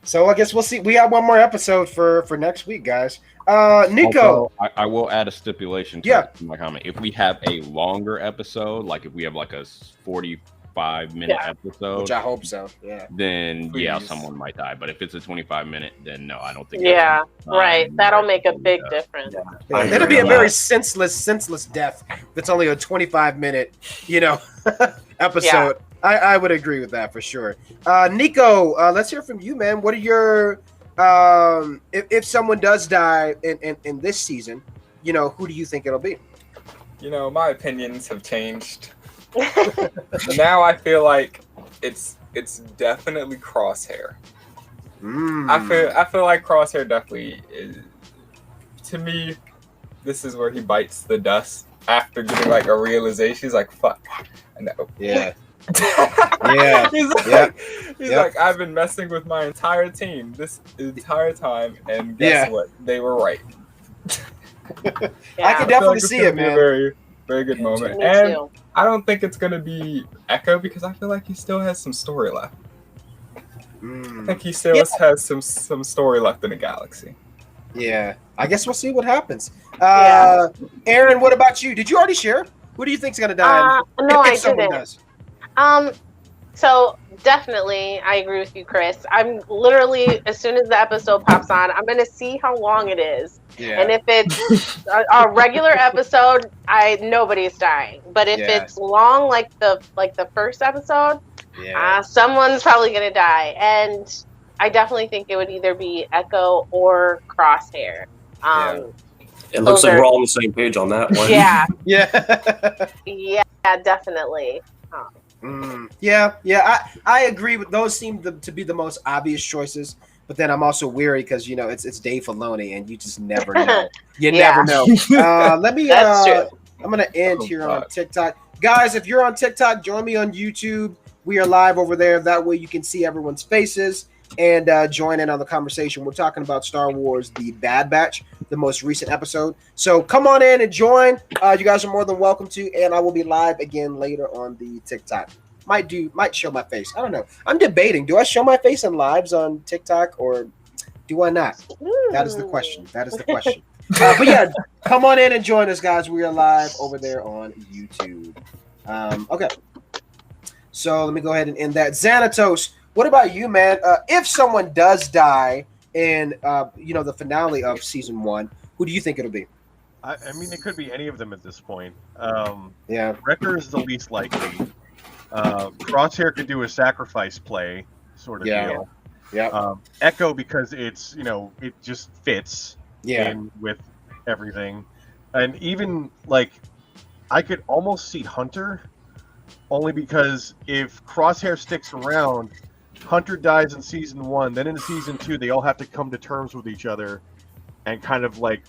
So I guess we'll see. We have one more episode for next week, guys. Nico, also, I will add a stipulation to my comment. If we have a longer episode, like if we have like a 45-minute episode, which I hope so, then someone might die. But if it's a 25-minute, then no, I don't think. Right. That'll make a big difference. It'll be a very senseless death. That's only a 25-minute, episode. Yeah. I would agree with that for sure. Nico, let's hear from you, man. What are your if someone does die in this season, who do you think it'll be? My opinions have changed. Now I feel like it's definitely Crosshair. I feel like Crosshair definitely is. To me, this is where he bites the dust after getting like a realization. He's like, "Fuck, I know." Yeah. He's like, I've been messing with my entire team this entire time, and guess what? They were right. I can definitely see it, man. A very, very good moment. And I don't think it's gonna be Echo because I feel like he still has some story left. I think he still has some story left in the galaxy. Yeah, I guess we'll see what happens. Aaron, what about you? Did you already share? Who do you think's gonna die? No, I didn't. Does? So definitely, I agree with you, Chris. I'm literally, as soon as the episode pops on, I'm gonna see how long it is, and if it's a regular episode, nobody's dying. But if it's long, like the first episode, someone's probably gonna die, and I definitely think it would either be Echo or Crosshair. It looks like we're all on the same page on that one. Yeah, definitely. I agree with those. Seem to be the most obvious choices, but then I'm also weary because it's Dave Filoni, and you just never know. Never know. Let me. I'm gonna end here on TikTok, guys. If you're on TikTok, join me on YouTube. We are live over there. That way you can see everyone's faces and join in on the conversation. We're talking about Star Wars: The Bad Batch, the most recent episode. So come on in and join. You guys are more than welcome to, and I will be live again later on the TikTok. Might show my face. I don't know. I'm debating. Do I show my face in lives on TikTok or do I not? That is the question. But yeah, come on in and join us, guys. We are live over there on YouTube. Okay. So let me go ahead and end that. Xanatos, what about you, man? If someone does die in the finale of season 1, who do you think it'll be? I mean, it could be any of them at this point. Yeah. Wrecker is the least likely. Crosshair could do a sacrifice play sort of Yeah. deal. Yeah. Echo because it's it just fits Yeah. in with everything, and even like I could almost see Hunter, only because if Crosshair sticks around, Hunter dies in season 1, then in season 2 they all have to come to terms with each other and kind of like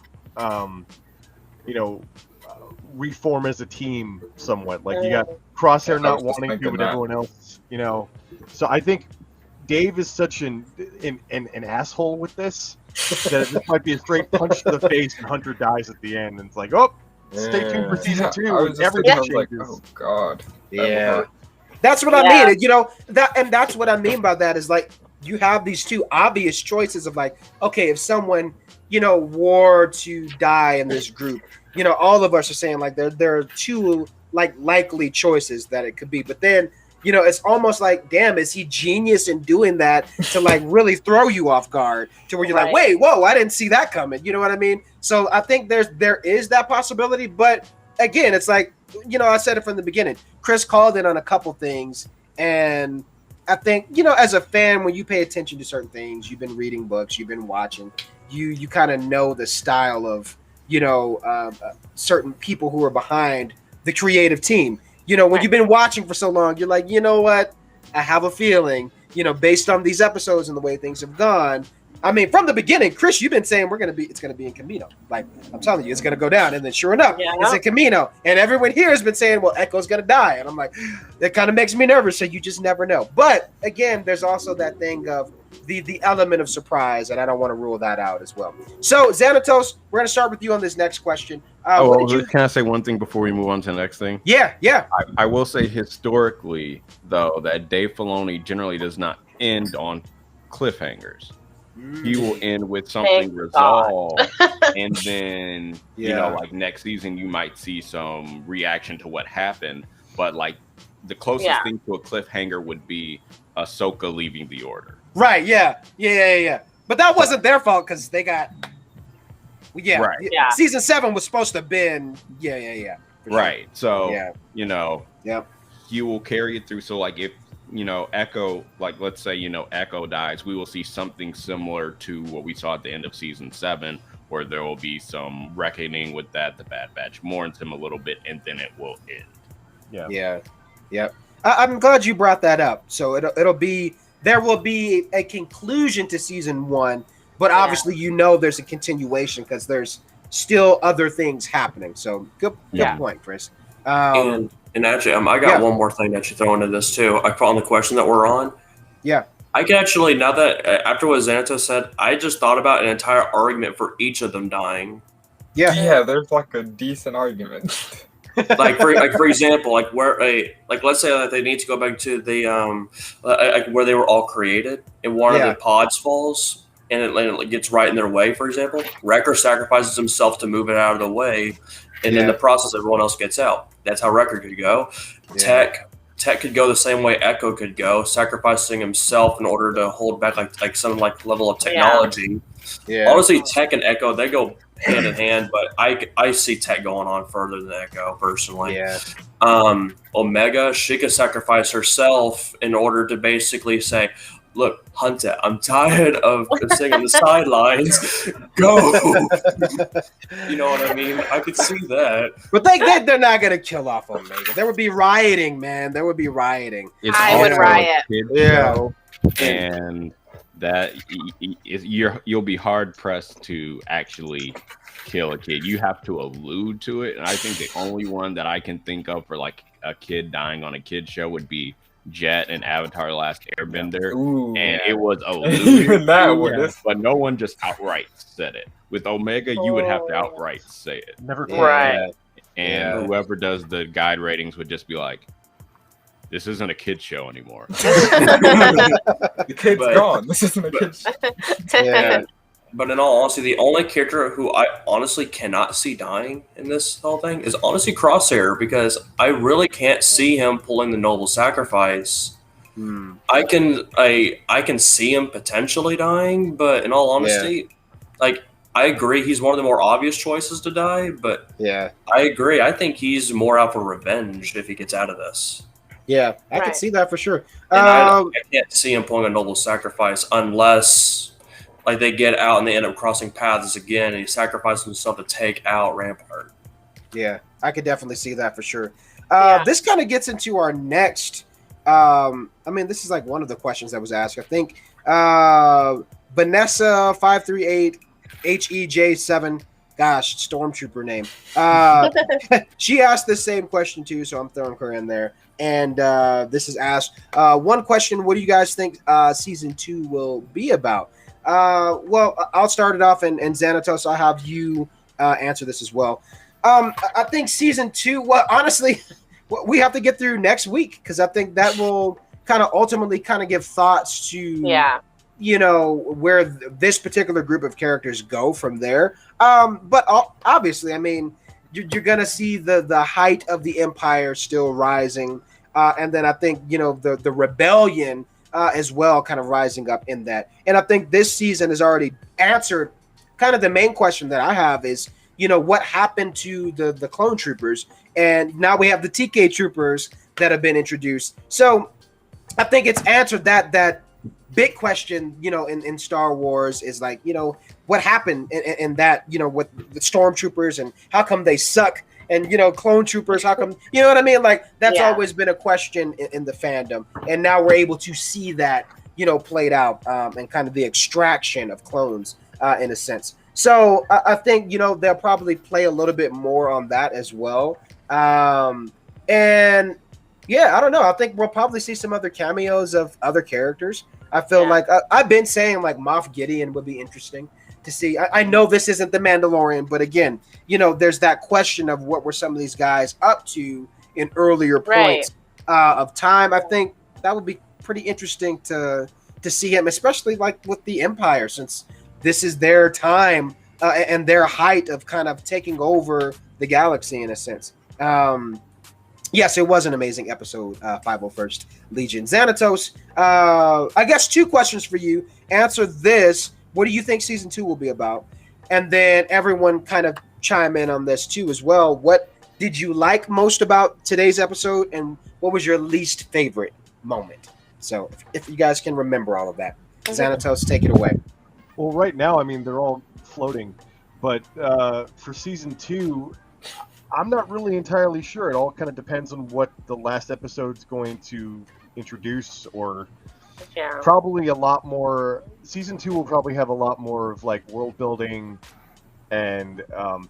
reform as a team somewhat. Like you got Crosshair not wanting to, but everyone else, So I think Dave is such an asshole with this that this might be a straight punch to the face and Hunter dies at the end, and it's like, oh, stay tuned for season 2. Everything changes. Like, oh god. Yeah. That's what I mean. That's what I mean by that is like you have these two obvious choices of like, okay, if someone, were to die in this group, all of us are saying like there are two like likely choices that it could be. But then, it's almost like, damn, is he genius in doing that to like really throw you off guard to where you're like, wait, whoa, I didn't see that coming. You know what I mean? So I think there is that possibility. But again, it's like, I said it from the beginning. Chris called in on a couple things. And I think, as a fan, when you pay attention to certain things, you've been reading books, you've been watching, you kind of know the style of, certain people who are behind the creative team. When you've been watching for so long, you're like, you know what? I have a feeling, based on these episodes and the way things have gone. I mean, from the beginning, Chris, you've been saying it's going to be in Kamino. Like, I'm telling you, it's going to go down. And then sure enough, it's in Kamino. And everyone here has been saying, well, Echo's going to die. And I'm like, that kind of makes me nervous. So you just never know. But again, there's also that thing of the element of surprise. And I don't want to rule that out as well. So Xanatos, we're going to start with you on this next question. Can I say one thing before we move on to the next thing? Yeah. I will say historically, though, that Dave Filoni generally does not end on cliffhangers. He will end with something resolved, and then like next season you might see some reaction to what happened. But like the closest thing to a cliffhanger would be Ahsoka leaving the Order. Right? Yeah. But that wasn't their fault because they got. Right. Yeah. Season 7 was supposed to have been. Yeah. Right. So Yep. He will carry it through. So like if. Echo, like let's say, Echo dies, we will see something similar to what we saw at the end of season 7, where there will be some reckoning with that. The Bad Batch mourns him a little bit, and then it will end. Yeah. I'm glad you brought that up. So there will be a conclusion to season 1, but obviously, there's a continuation because there's still other things happening. So good point, Chris. And actually, I got one more thing that you throw into this too. I put on the question that we're on. Yeah. I can actually, now that after what Xanatos said, I just thought about an entire argument for each of them dying. Yeah, there's like a decent argument. for example, let's say that they need to go back to the where they were all created, and one of the pods falls, and it gets right in their way. For example, Wrecker sacrifices himself to move it out of the way. And in the process, everyone else gets out. That's how Wrecker could go. Yeah. Tech could go the same way Echo could go, sacrificing himself in order to hold back like some like level of technology. Yeah. Honestly, Tech and Echo, they go hand in hand, but I see Tech going on further than Echo personally. Yeah. Omega, she could sacrifice herself in order to basically say, look, Hunter, I'm tired of sitting on the sidelines. Go. You know what I mean? I could see that. But they're not going to kill off Omega. There would be rioting, man. There would be rioting. I would riot. And that you'll be hard pressed to actually kill a kid. You have to allude to it. And I think the only one that I can think of for like a kid dying on a kid show would be Jet and Avatar: Last Airbender. Ooh, and it was alluded to, but no one just outright said it. With Omega, you would have to outright say it. Never right. And whoever does the guide ratings would just be like, this isn't a kid show anymore. The kid's gone. This isn't a kid show. But in all honesty, the only character who I honestly cannot see dying in this whole thing is honestly Crosshair, because I really can't see him pulling the noble sacrifice. I can see him potentially dying, but in all honesty, like I agree he's one of the more obvious choices to die, but I agree. I think he's more out for revenge if he gets out of this. Yeah, I can see that for sure. I can't see him pulling a noble sacrifice unless like they get out and they end up crossing paths again, and he sacrifices himself to take out Rampart. Yeah, I could definitely see that for sure. This kind of gets into our next. I mean, this is like one of the questions that was asked. I think Vanessa 538 HEJ7. Gosh, stormtrooper name. She asked the same question too, so I'm throwing her in there. And this is asked. One question: what do you guys think season 2 will be about? Well, I'll start it off, and Xanatos, I'll have you answer this as well. I think season 2. Well, honestly, we have to get through next week because I think that will kind of ultimately kind of give thoughts to where this particular group of characters go from there. But obviously, I mean, you're gonna see the height of the Empire still rising, and then I think the rebellion as well kind of rising up in that. And I think this season has already answered kind of the main question that I have is what happened to the clone troopers, and now we have the TK troopers that have been introduced. So I think it's answered that big question, in Star Wars is like, what happened in that, with the stormtroopers and how come they suck, and clone troopers, how come, you know what I mean? Like that's always been a question in the fandom, and now we're able to see that played out, and kind of the extraction of clones in a sense. So I think they'll probably play a little bit more on that as well, and yeah, I don't know. I think we'll probably see some other cameos of other characters. I feel like I've been saying like Moff Gideon would be interesting to see. I know this isn't the Mandalorian, but again, there's that question of what were some of these guys up to in earlier points of time. I think that would be pretty interesting to see him, especially like with the Empire, since this is their time and their height of kind of taking over the galaxy in a sense. Yes, it was an amazing episode, 501st Legion. Xanatos, I guess 2 questions for you. Answer this. What do you think season 2 will be about? And then everyone kind of chime in on this too as well. What did you like most about today's episode, and what was your least favorite moment? So if you guys can remember all of that. Xanatos, take it away. Well, right now, I mean, they're all floating. But for season 2... I'm not really entirely sure. It all kind of depends on what the last episode's going to introduce, or probably a lot more. Season 2 will probably have a lot more of like world building and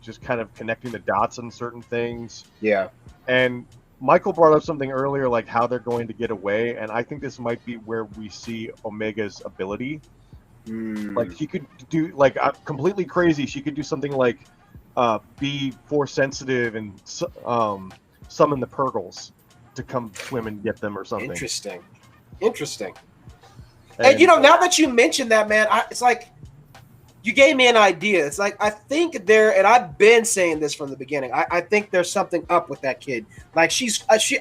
just kind of connecting the dots on certain things. Yeah. And Michael brought up something earlier, like how they're going to get away, and I think this might be where we see Omega's ability. Like he could do like completely crazy. She could do something like be force sensitive and summon the Purgles to come swim and get them or something. Interesting. And now that you mentioned that, man, it's like you gave me an idea. It's like I think and I've been saying this from the beginning. I think there's something up with that kid. Like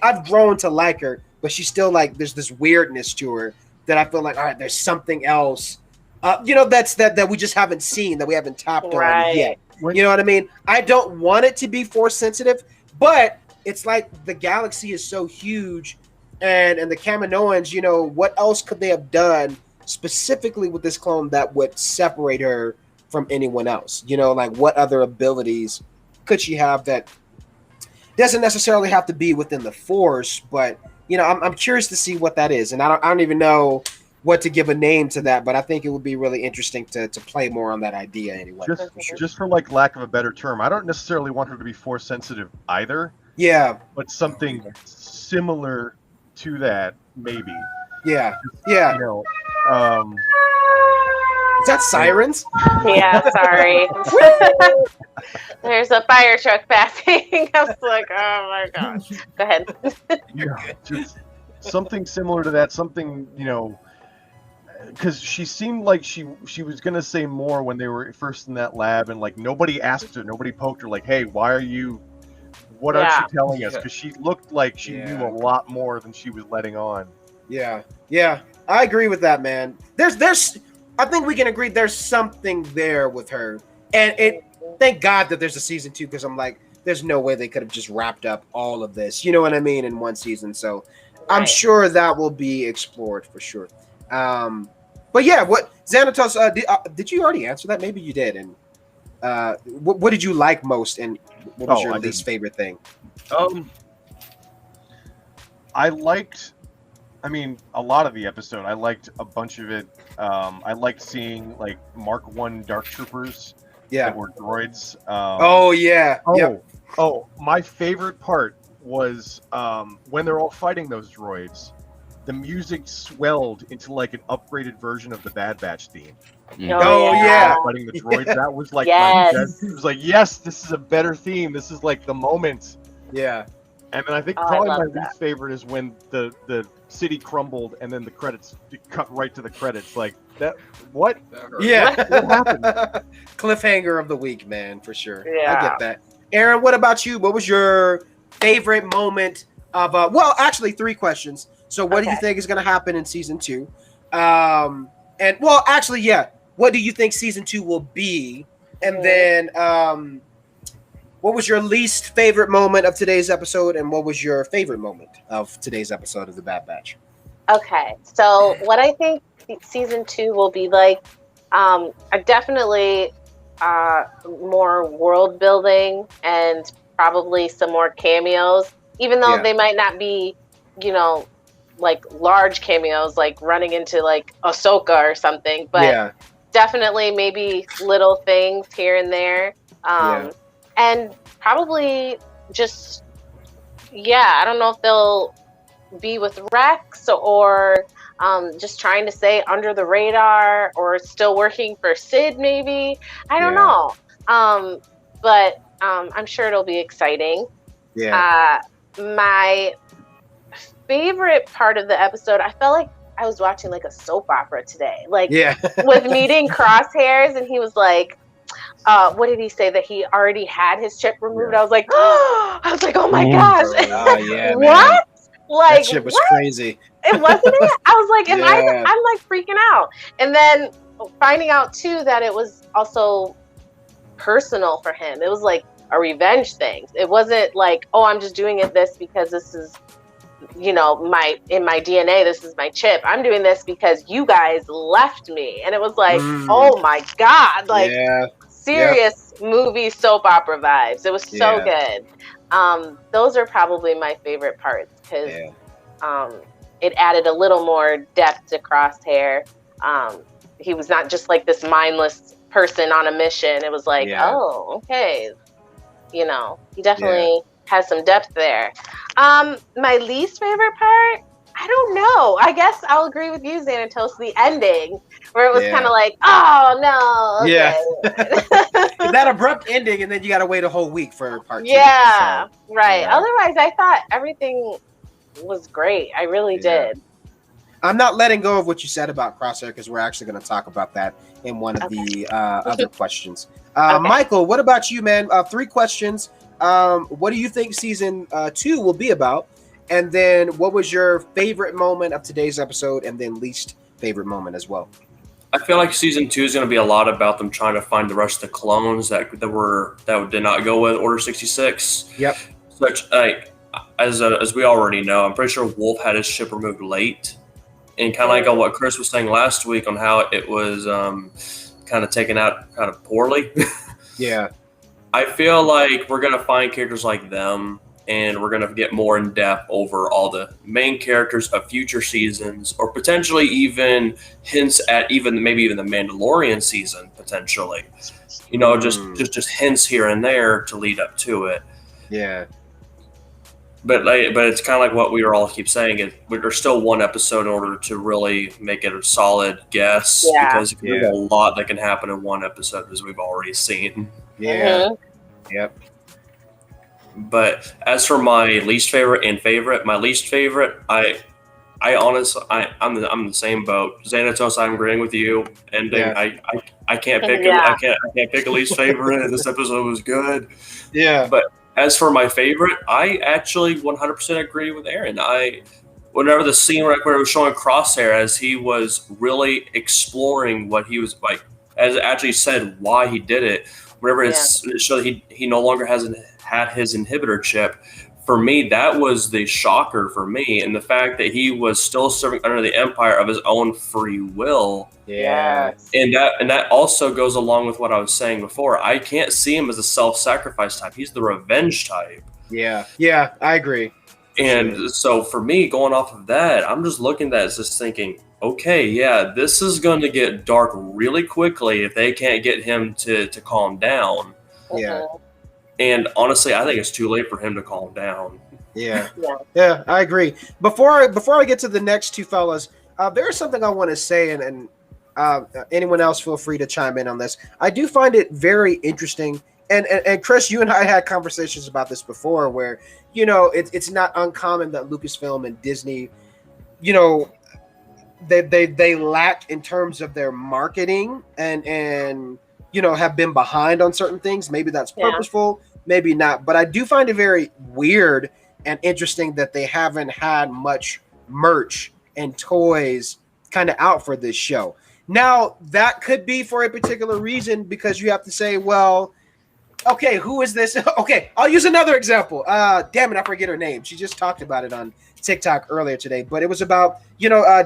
I've grown to like her, but she's still like there's this weirdness to her that I feel like all right, there's something else. That we just haven't seen, that we haven't tapped on yet. You know what I mean? I don't want it to be force sensitive, but it's like the galaxy is so huge, and the Kaminoans, what else could they have done specifically with this clone that would separate her from anyone else? Like what other abilities could she have that doesn't necessarily have to be within the Force, but I'm curious to see what that is, and I don't even know what to give a name to that, but I think it would be really interesting to play more on that idea anyway. Just for like lack of a better term, I don't necessarily want her to be force sensitive either. Yeah. But something similar to that, maybe. Yeah. Is that sirens? Yeah, sorry. There's a fire truck passing. I was like, oh my gosh. Go ahead. Just something similar to that, something, because she seemed like she was gonna say more when they were first in that lab, and like nobody asked her, nobody poked her, like, hey, what aren't you telling us? Because she looked like she knew a lot more than she was letting on. Yeah, I agree with that, man. There's I think we can agree there's something there with her, and thank God that there's a season 2, because I'm like, there's no way they could have just wrapped up all of this, you know what I mean, in one season. So I'm sure that will be explored for sure. But yeah, what Xanatos? Did you already answer that? Maybe you did. And what did you like most, and what was your least favorite thing? I liked. I mean, a lot of the episode. I liked a bunch of it. I liked seeing like Mark I Dark Troopers. Yeah. That were droids. Oh yeah. Oh, my favorite part was when they're all fighting those droids. The music swelled into like an upgraded version of the Bad Batch theme. Oh yeah. Fighting the droids. That was like my best. It was like, yes, this is a better theme. This is like the moment. Yeah. And then I think probably my least favorite is when the city crumbled and then the credits cut right to the credits. Like that. What? Yeah. What happened? Cliffhanger of the week, man, for sure. Yeah. I get that. Aaron, what about you? What was your favorite moment of? Well, actually, 3 questions. So, what do you think is going to happen in season 2? And well, actually, yeah. What do you think season 2 will be? And then, what was your least favorite moment of today's episode? And what was your favorite moment of today's episode of The Bad Batch? Okay, so what I think season 2 will be like, definitely more world building and probably some more cameos, even though they might not be, like large cameos, like running into like Ahsoka or something, but definitely maybe little things here and there. And probably just, I don't know if they'll be with Rex or just trying to stay under the radar or still working for Sid maybe. I don't know. But I'm sure it'll be exciting. My favorite part of the episode, I felt like I was watching like a soap opera today. Like with meeting Crosshairs, and he was like, what did he say, that he already had his chip removed? I was like, oh my gosh. What? Man. Like, that shit was what? crazy. It wasn't it? I was like, I'm like freaking out. And then finding out too that it was also personal for him. It was like a revenge thing. It wasn't like, oh, I'm just doing this because this is, in my DNA, this is my chip. I'm doing this because you guys left me. And it was like, oh my God, like serious movie soap opera vibes. It was so good. Those are probably my favorite parts because it added a little more depth to Crosshair. He was not just like this mindless person on a mission. It was like, oh, okay. He definitely has some depth there. My least favorite part, I don't know. I guess I'll agree with you, Xanatos, the ending, where it was kind of like, oh, no. Okay. Yeah. That abrupt ending, and then you got to wait a whole week for part 2. Yeah, so, right. Yeah. Otherwise, I thought everything was great. I really did. I'm not letting go of what you said about Crosshair because we're actually going to talk about that in one of the other questions. Michael, what about you, man? 3 questions. What do you think season 2 will be about? And then what was your favorite moment of today's episode, and then least favorite moment as well? I feel like season 2 is going to be a lot about them trying to find the rest of the clones that did not go with Order 66. Yep. Such as we already know, I'm pretty sure Wolf had his chip removed late, and kind of like on what Chris was saying last week on how it was kind of taken out kind of poorly. Yeah. I feel like we're going to find characters like them, and we're going to get more in depth over all the main characters of future seasons, or potentially even hints at maybe even the Mandalorian season, potentially. Just hints here and there to lead up to it. Yeah. But it's kind of like what we all keep saying. There's still one episode in order to really make it a solid guess, because there's a lot that can happen in one episode, as we've already seen. Yeah. Yep. But as for my least favorite and favorite, my least favorite, I'm the same boat. Xanatos, I'm agreeing with you. Ending, I can't pick I can't pick a least favorite. This episode was good. Yeah. But as for my favorite, I actually 100% agree with Aaron. Whenever the scene where it was showing Crosshair as he was really exploring what he was like, as it actually said why he did it. Whenever it showed he no longer had his inhibitor chip, for me, that was the shocker for me, and the fact that he was still serving under the Empire of his own free will. Yeah. And that also goes along with what I was saying before. I can't see him as a self-sacrifice type. He's the revenge type. Yeah, I agree. And so for me, going off of that, I'm just looking at that as just thinking, okay, yeah, this is going to get dark really quickly if they can't get him to calm down. Yeah. And honestly, I think it's too late for him to calm down. Yeah, I agree. Before I get to the next two fellas, there's something I want to say, and anyone else feel free to chime in on this. I do find it very interesting, and Chris, you and I had conversations about this before, where it's not uncommon that Lucasfilm and Disney, they lack in terms of their marketing and have been behind on certain things. Maybe that's purposeful, maybe not. But I do find it very weird and interesting that they haven't had much merch and toys kind of out for this show. Now, that could be for a particular reason, because you have to say, well, okay, who is this? Okay, I'll use another example. Damn it, I forget her name. She just talked about it on TikTok earlier today, but it was about,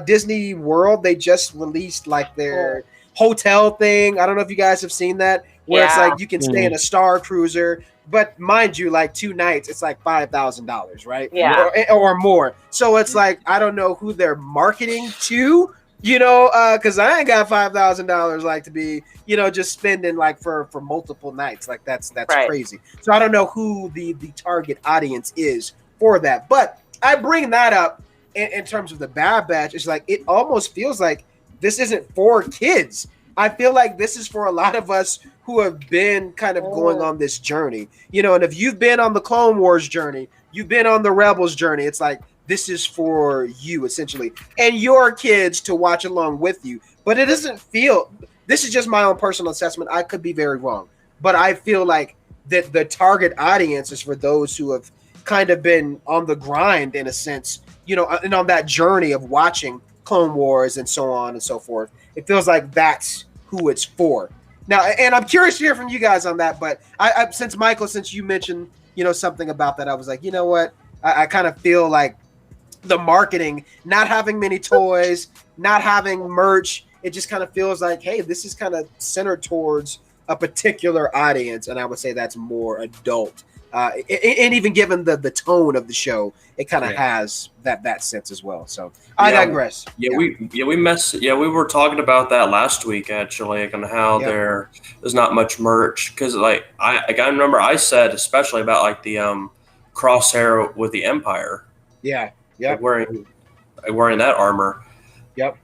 Disney World. They just released like their hotel thing. I don't know if you guys have seen that, where it's like you can stay in a Star Cruiser, but mind you, like 2 nights, it's like $5,000, right? Yeah. Or more. So it's like, I don't know who they're marketing to, because I ain't got $5,000 like to be, just spending like for multiple nights. Like that's right. Crazy. So I don't know who the target audience is for that. But I bring that up in terms of the Bad Batch. It's like, it almost feels like this isn't for kids. I feel like this is for a lot of us who have been kind of going on this journey, and if you've been on the Clone Wars journey, you've been on the Rebels journey, it's like, this is for you essentially, and your kids to watch along with you. But it doesn't feel, this is just my own personal assessment, I could be very wrong, but I feel like that the target audience is for those who have kind of been on the grind in a sense, and on that journey of watching Clone Wars and so on and so forth. It feels like that's who it's for. Now, and I'm curious to hear from you guys on that, but I since Michael, since you mentioned, something about that, I was like, you know what? I kind of feel like the marketing, not having many toys, not having merch, it just kind of feels like, hey, this is kind of centered towards a particular audience, and I would say that's more adult. And even given the tone of the show, it kind of has that sense as well. So I digress. We were talking about that last week actually, on how there's not much merch, because I remember I said especially about like the crosshair with the Empire. Yeah. Like wearing that armor. Yep.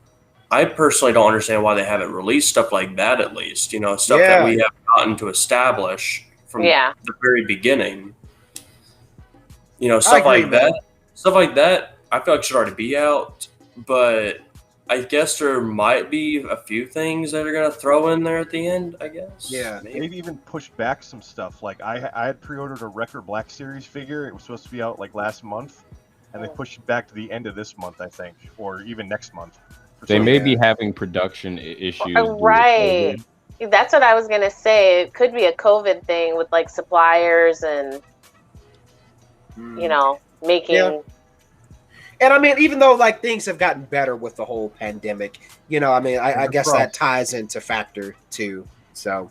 I personally don't understand why they haven't released stuff like that, at least, stuff that we have gotten to establish from the very beginning. Stuff like that. Stuff like that, I feel like should already be out, but I guess there might be a few things that are going to throw in there at the end, I guess. Yeah. Maybe even push back some stuff. Like I had pre-ordered a Wrecker Black Series figure. It was supposed to be out like last month, and they pushed it back to the end of this month, I think, or even next month. They may be having production issues. Right. That's what I was going to say. It could be a COVID thing with like suppliers and, making... Yeah. And I mean, even though like things have gotten better with the whole pandemic, I guess that ties into factor too. So,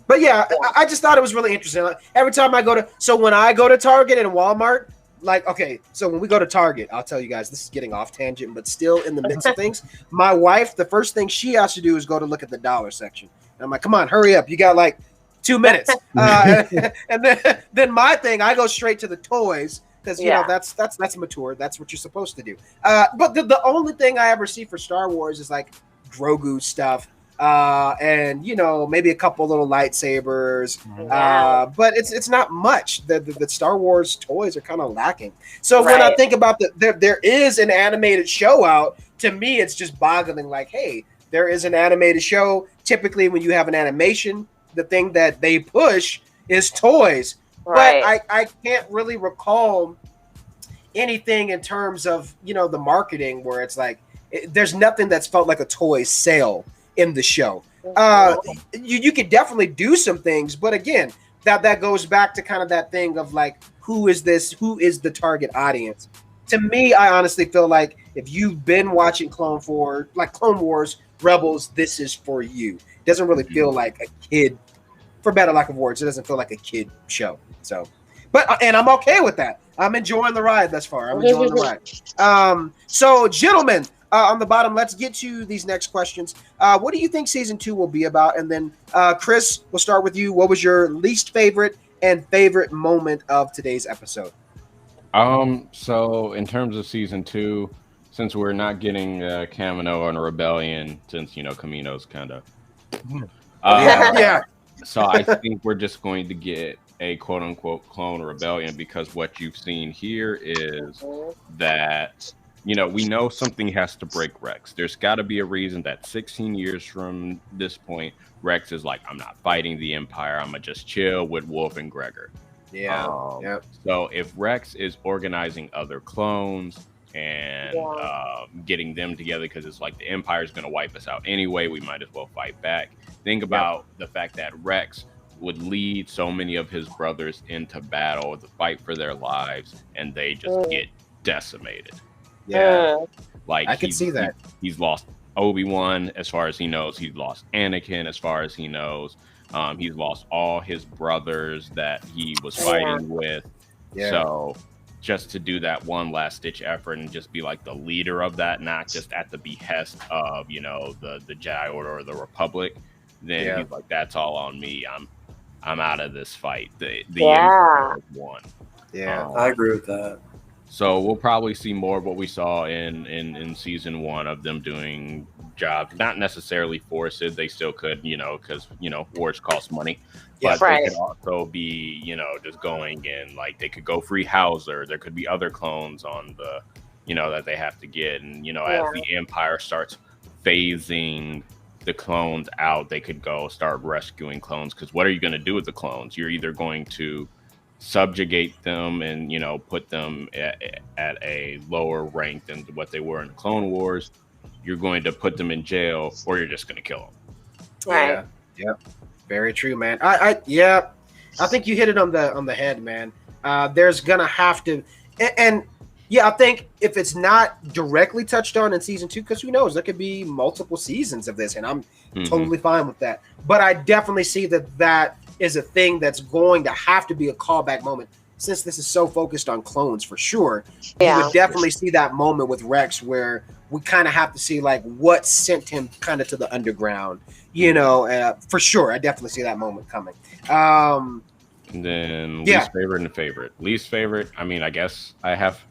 but yeah, I just thought it was really interesting. Like, every time I when I go to Target and Walmart, like, okay, so when we go to Target, I'll tell you guys, this is getting off tangent, but still in the midst of things. My wife, the first thing she has to do is go to look at the dollar section. And I'm like, come on, hurry up. You got like 2 minutes. And then my thing, I go straight to the toys. Because that's mature. That's what you're supposed to do. But the only thing I ever see for Star Wars is like Grogu stuff, and maybe a couple little lightsabers. But it's not much. The Star Wars toys are kind of lacking. So when I think about there is an animated show out. To me, it's just boggling. Like, hey, there is an animated show. Typically, when you have an animation, the thing that they push is toys. Right. But I can't really recall anything in terms of, the marketing where it's like, there's nothing that's felt like a toy sale in the show. You could definitely do some things, but again, that goes back to kind of that thing of like, who is this? Who is the target audience? To me, I honestly feel like if you've been watching Clone Wars, Rebels, this is for you. It doesn't really feel like a kid, for better lack of words, it doesn't feel like a kid show. So, and I'm okay with that. I'm enjoying the ride thus far. I'm enjoying the ride. So, gentlemen, on the bottom, let's get to these next questions. What do you think season 2 will be about? And then, Chris, we'll start with you. What was your least favorite and favorite moment of today's episode? So in terms of season 2, since we're not getting Kamino and a Rebellion, since Kamino's kind of so I think we're just going to get a quote unquote clone rebellion, because what you've seen here is that we know something has to break Rex. There's got to be a reason that 16 years from this point, Rex is like, I'm not fighting the Empire. I'm gonna just chill with Wolf and Gregor. So if Rex is organizing other clones and getting them together, because it's like the Empire is going to wipe us out anyway, we might as well fight back. Think about the fact that Rex would lead so many of his brothers into battle to fight for their lives, and they just get decimated. Like I can see that. He's lost Obi-Wan as far as he knows. He's lost Anakin as far as he knows. He's lost all his brothers that he was fighting with. So just to do that one last ditch effort and just be like the leader of that, not just at the behest of, the Jedi Order or the Republic, then he's like, that's all on me. I'm out of this fight. The Empire won. I agree with that. So we'll probably see more of what we saw in season 1 of them doing jobs, not necessarily forced. They still could, because wars cost money, but they could also be, just going in, like they could go free Hauser. There could be other clones on the, that they have to get, and as the Empire starts phasing the clones out, they could go start rescuing clones. Because what are you going to do with the clones? You're either going to subjugate them and put them at a lower rank than what they were in the Clone Wars. You're going to put them in jail, or you're just going to kill them. Very true, man. I think you hit it on the head, man. There's gonna have to, and I think if it's not directly touched on in season 2, because who knows, there could be multiple seasons of this, and I'm totally fine with that. But I definitely see that is a thing that's going to have to be a callback moment, since this is so focused on clones for sure. You would definitely see that moment with Rex where we kind of have to see like what sent him kind of to the underground, for sure. I definitely see that moment coming. And then least favorite and favorite. Least favorite, I mean, I guess I have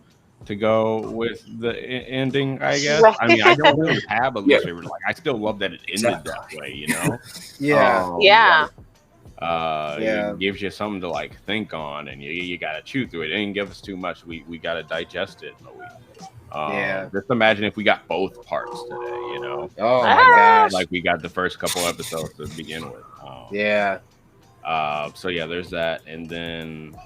to go with the ending, I guess. I mean, I don't really have a least favorite. Like, I still love that it ended that way, It gives you something to like think on, and you gotta chew through it. It didn't give us too much. We gotta digest it in a week. Just imagine if we got both parts today, Oh my gosh! Like we got the first couple episodes to begin with. So there's that, and then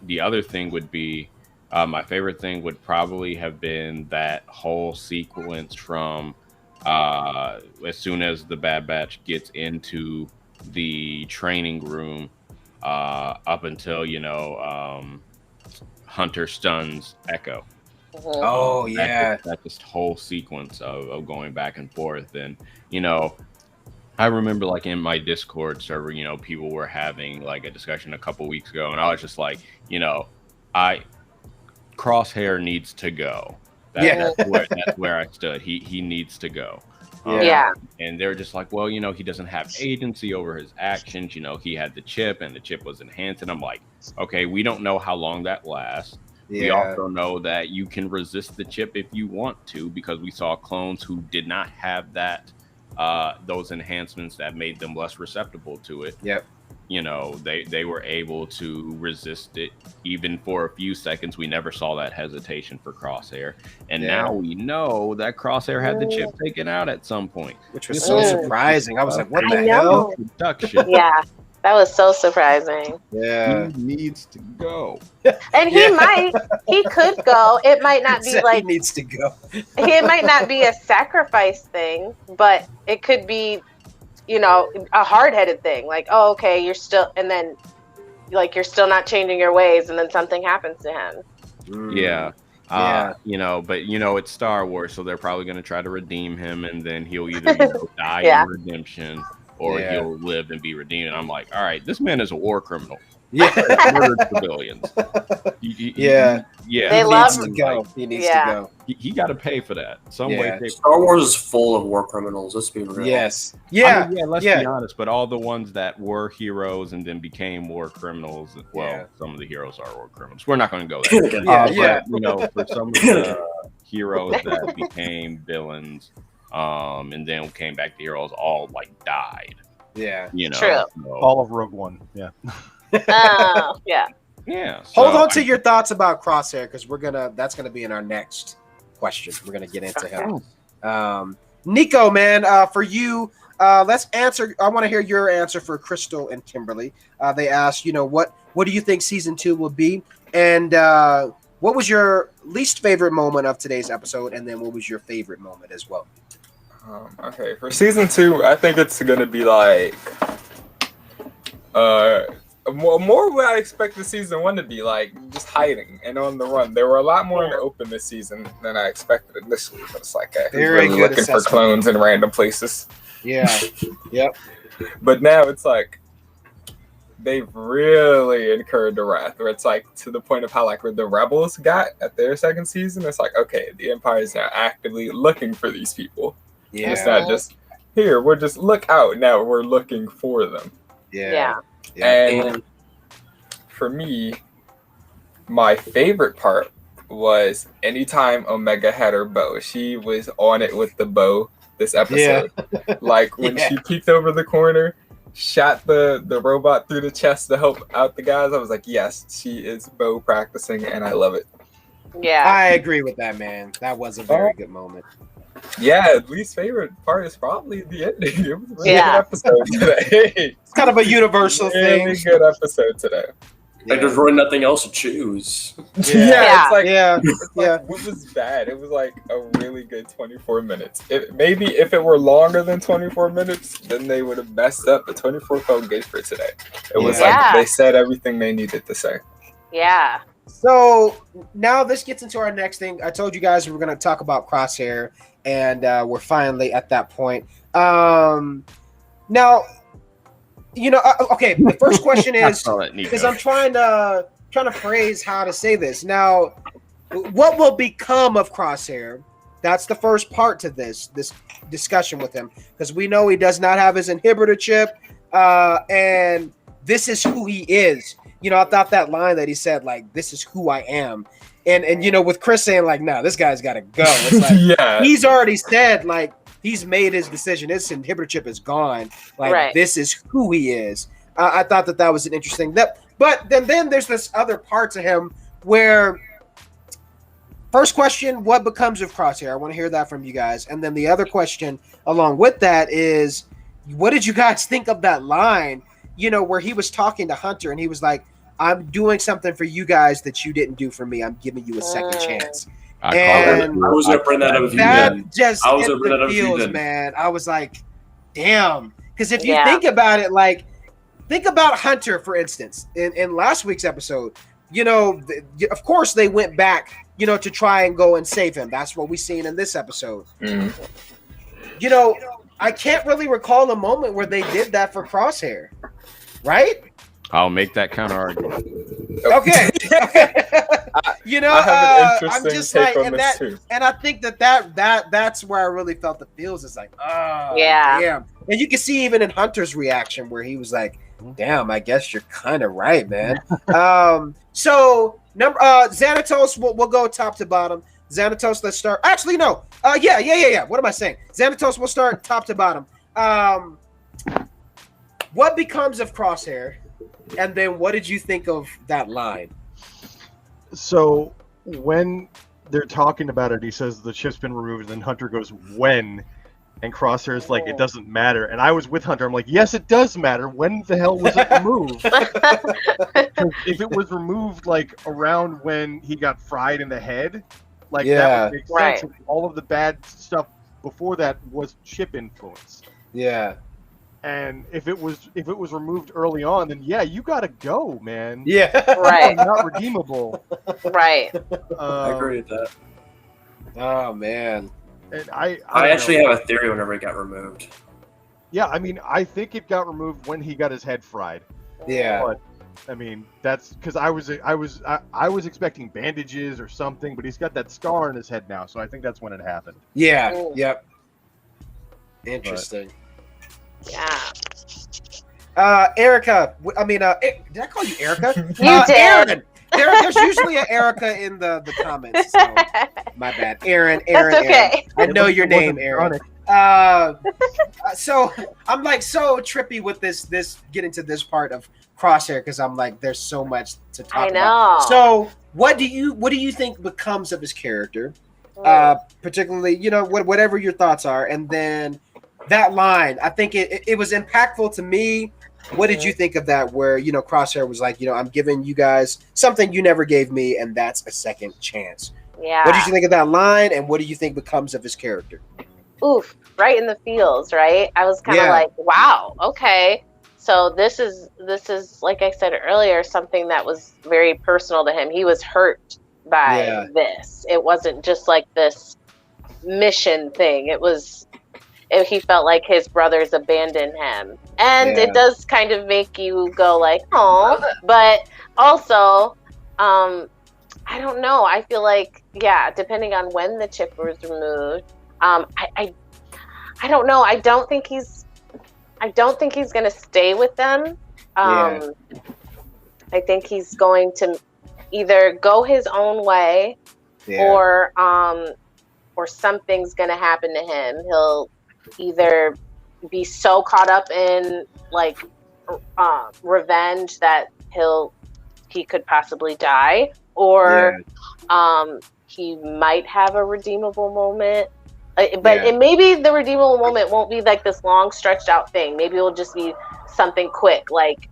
the other thing would be my favorite thing would probably have been that whole sequence from as soon as the Bad Batch gets into the training room up until Hunter stuns Echo. That just whole sequence of going back and forth. And I remember like in my Discord server, people were having like a discussion a couple weeks ago, and I was just like, Crosshair needs to go. That's where I stood. He needs to go. And they're just like, well, he doesn't have agency over his actions. He had the chip, and the chip was enhanced. And I'm like, okay, we don't know how long that lasts. We also know that you can resist the chip if you want to, because we saw clones who did not have that, those enhancements that made them less receptible to it. They were able to resist it even for a few seconds. We never saw that hesitation for Crosshair, and now we know that Crosshair had the chip taken out at some point, which was so surprising. I was like, "What the hell?" That was so surprising. He needs to go, and he could go. It might not be like he needs to go. It might not be a sacrifice thing, but it could be you know, a hard-headed thing. Like, oh, okay, you're still, and then like you're still not changing your ways, and then something happens to him. Yeah. Yeah. You know, but you know, it's Star Wars, so they're probably going to try to redeem him, and then he'll either die Yeah. in redemption or he'll live and be redeemed. And I'm like, all right, this man is a war criminal. Yeah. Murdered civilians. Yeah. Yeah. They He love needs to go. He needs Yeah. to go. He got to pay for that some way. Yeah. Star Wars is full of war criminals. Let's be real. Yes. I Yeah. mean, let's be honest, but all the ones that were heroes and then became war criminals, well, some of the heroes are war criminals. We're not going to go there. Yeah. But, you know, for some of the heroes that became villains, and then came back to heroes, all like died. Yeah. You know, True. so, All of Rogue One. Yeah. Yeah. yeah. Hold so on to your thoughts about Crosshair, because that's gonna be in our next question. We're gonna get into him. Nico, man, for you, let's answer. I want to hear your answer for Crystal and Kimberly. They asked, you know, what do you think season 2 will be, and what was your least favorite moment of today's episode, and then what was your favorite moment as well? Okay, for season 2, I think it's gonna be like more what I expected season 1 to be, like just hiding and on the run. There were a lot more in the open this season than I expected initially. But it's like Very really good looking for assessment. clones in random places. Yeah. Yep. But now it's like they've really incurred the wrath, where it's like to the point of how like where the rebels got at their second season. It's like, okay, the Empire is now actively looking for these people. Yeah. It's not just here, we're just look out now, we're looking for them. Yeah. And for me, my favorite part was anytime Omega had her bow. She was on it with the bow this episode. Like when she peeked over the corner, shot the robot through the chest to help out the guys. I was like, yes, she is bow practicing, and I love it. Yeah. I agree with that, man. That was a very good moment. Yeah, least favorite part is probably the ending. It was a really Yeah. good episode today. It's kind of a universal Really thing. good episode today. Like there's really nothing else to choose. Yeah, it's like Yeah. it's like what was bad? It was like a really good 24 minutes. Maybe if it were longer than 24 minutes, then they would have messed up. But 24 felt good for today. It was Yeah. like they said everything they needed to say. Yeah. So now this gets into our next thing. I told you guys we were going to talk about Crosshair, and we're finally at that point. Now, you know, okay. The first question is because I'm trying to phrase how to say this. Now, what will become of Crosshair? That's the first part to this discussion with him, because we know he does not have his inhibitor chip, and this is who he is. You know, I thought that line that he said, like, this is who I am. And you know, with Chris saying, like, no, this guy's got to go. It's like, Yeah. he's already said, like, he's made his decision. His inhibitor chip is gone. Like, Right. this is who he is. I thought that was an interesting. But then there's this other part to him where, first question, what becomes of Crosshair? I want to hear that from you guys. And then the other question along with that is, what did you guys think of that line, you know, where he was talking to Hunter and he was like, I'm doing something for you guys that you didn't do for me. I'm giving you a second chance. I was gonna bring that up with you. That Then. just I was hit gonna bring the that up with you feels, then. man. I was like, damn. Because if you Yeah. think about it, like, think about Hunter, for instance, in last week's episode, you know, of course they went back, you know, to try and go and save him. That's what we seen in this episode. Mhm. You know, I can't really recall a moment where they did that for Crosshair, right? I'll make that counter argument. Okay. You know, I have an interesting I'm just take like, on this too. and I think that's where I really felt the feels. Is like, oh, Yeah. damn. And you can see even in Hunter's reaction where he was like, damn, I guess you're kind of right, man. So Xanatos, we'll go top to bottom. Xanatos, let's start. Actually, no. Yeah. What am I saying? Xanatos, we'll start top to bottom. What becomes of Crosshair? And then what did you think of that line? So when they're talking about it, he says the chip's been removed, and then Hunter goes, when? And Crosshair's like, it doesn't matter. And I was with Hunter. I'm like, yes, it does matter. When the hell was it removed? 'Cause if it was removed, like, around when he got fried in the head, like, that would make sense. Right. All of the bad stuff before that was chip influence. Yeah. And if it was removed early on, then yeah, you gotta go, man. Yeah. Right. Not redeemable. Right. I agree with that. Oh man. And I don't actually know. have a theory whenever it got removed. Yeah, I mean, I think it got removed when he got his head fried. Yeah. But I mean, that's because I was expecting bandages or something, but he's got that scar on his head now, so I think that's when it happened. Yeah. Ooh. Yep. Interesting. Yeah. Erica. I mean, did I call you Erica? You did. Aaron. There's usually an Erica in the comments. So my bad. Aaron. That's okay. Aaron. I know your It wasn't name, Aaron. So I'm like so trippy with this getting to this part of Crosshair because I'm like there's so much to talk I know. about. So what do you think becomes of his character? Particularly, whatever your thoughts are, and then that line, I think it was impactful to me. What did you think of that? Where Crosshair was like, I'm giving you guys something you never gave me, and that's a second chance. Yeah. What did you think of that line, and what do you think becomes of his character? Oof, right in the feels, right? I was kind of like, wow, okay. So this is like I said earlier, something that was very personal to him. He was hurt by this. It wasn't just like this mission thing. He felt like his brothers abandoned him. And it does kind of make you go like, oh, but also, I don't know. I feel like, depending on when the chip was removed, I don't know. I don't think he's going to stay with them. I think he's going to either go his own way or something's going to happen to him. He'll either be so caught up in like revenge that he could possibly die, or he might have a redeemable moment. But maybe the redeemable moment won't be like this long stretched out thing. Maybe it'll just be something quick, like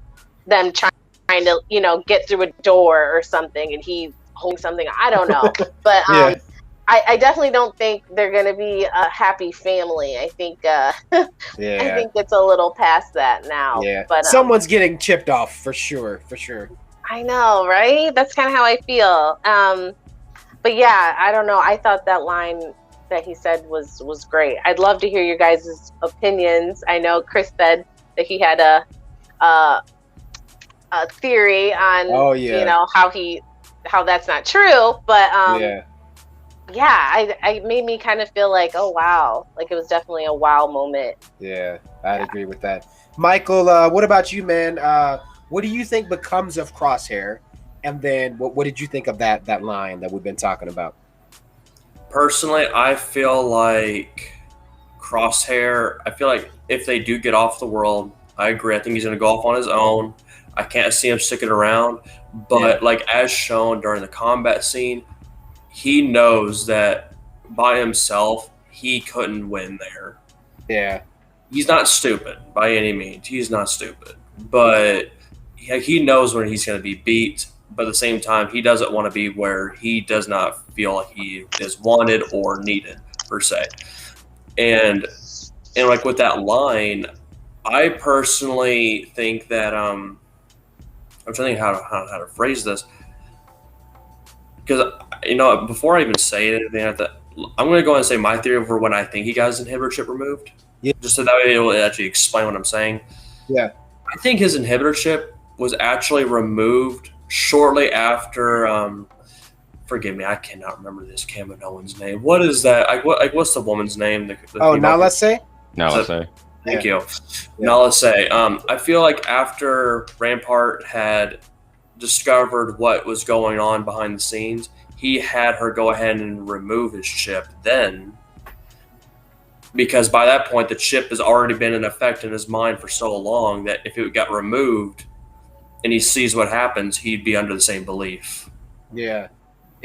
them trying to, get through a door or something, and he holding something. I don't know. But I definitely don't think they're going to be a happy family. I think I think it's a little past that now. Yeah. But someone's getting chipped off for sure. I know, right? That's kind of how I feel. But yeah, I don't know. I thought that line that he said was great. I'd love to hear your guys' opinions. I know Chris said that he had a theory on how that's not true, but I made me kind of feel like, oh wow, like it was definitely a wow moment. Yeah, I'd agree with that. Michael, what about you, man? What do you think becomes of Crosshair? And then what did you think of that line that we've been talking about? Personally, I feel like Crosshair, if they do get off the world, I agree. I think he's going to go off on his own. I can't see him sticking around. But as shown during the combat scene, he knows that by himself, he couldn't win there. Yeah. He's not stupid by any means. He's not stupid. But he knows when he's going to be beat. But at the same time, he doesn't want to be where he does not feel like he is wanted or needed, per se. And like with that line, I personally think that I'm trying to think how to phrase this. Because, before I even say anything, I'm going to go ahead and say my theory for when I think he got his inhibitor chip removed. Yeah. Just so that way it will actually explain what I'm saying. Yeah. I think his inhibitor chip was actually removed shortly after, forgive me, I cannot remember this Kaminoan's name. What is that? What's the woman's name? Now let's say. Thank you. Now let's say. I feel like after Rampart had discovered what was going on behind the scenes, he had her go ahead and remove his chip then, because by that point the chip has already been in effect in his mind for so long that if it got removed and he sees what happens, he'd be under the same belief. Yeah.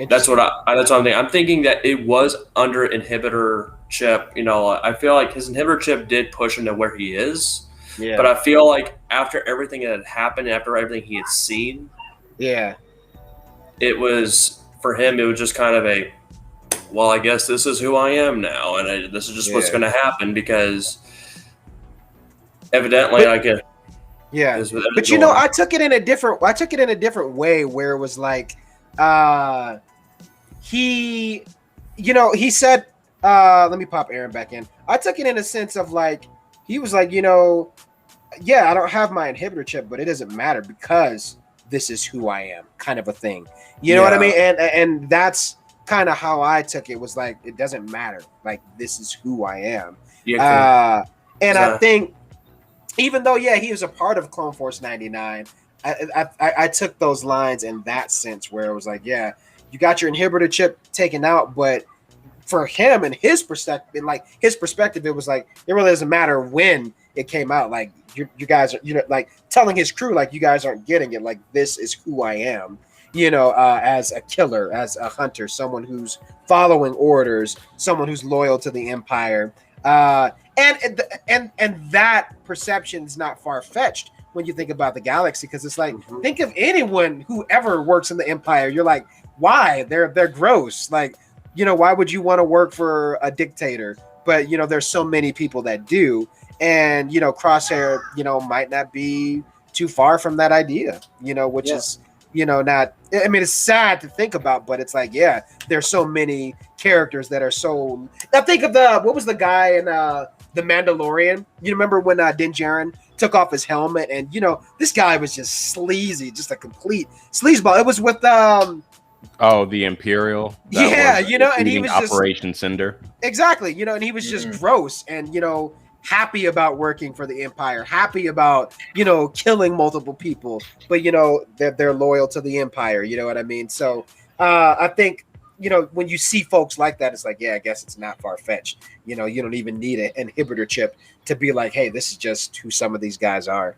That's what I'm thinking. I'm thinking that it was under inhibitor chip. I feel like his inhibitor chip did push him to where he is. Yeah. But I feel like after everything that had happened, after everything he had seen, it was, for him, it was just kind of I guess this is who I am now. And this is just what's going to happen, because Evidently, I get. Yeah, but you know, I took it in a different way where it was like, he said, let me pop Aaron back in. I took it in a sense of like, he was like, I don't have my inhibitor chip, but it doesn't matter because this is who I am, kind of a thing. You know what I mean? And that's kind of how I took it. Was like, it doesn't matter. Like, this is who I am. Yeah. I think, even though, he was a part of Clone Force 99, I took those lines in that sense where it was like, you got your inhibitor chip taken out, but for him and his perspective, it was like, it really doesn't matter when it came out. Like, you guys are, like telling his crew, like, you guys aren't getting it. Like, this is who I am, as a killer, as a hunter, someone who's following orders, someone who's loyal to the Empire. And that perception is not far-fetched when you think about the galaxy, because it's like, think of anyone who ever works in the Empire. You're like, why? They're gross. Like, why would you want to work for a dictator? But there's so many people that do, and Crosshair, might not be too far from that idea, which is not, I mean, it's sad to think about, but it's like, there's so many characters that are so. Now think of what was the guy in The Mandalorian? You remember when Din Djarin took off his helmet, and this guy was just sleazy, just a complete sleazeball. It was with the Imperial. And he was Operation Cinder. Exactly, and he was just gross, and happy about working for the Empire, happy about killing multiple people, but they're loyal to the Empire. You know what I mean? So I think when you see folks like that, it's like, I guess it's not far-fetched. You don't even need an inhibitor chip to be like, hey, this is just who some of these guys are.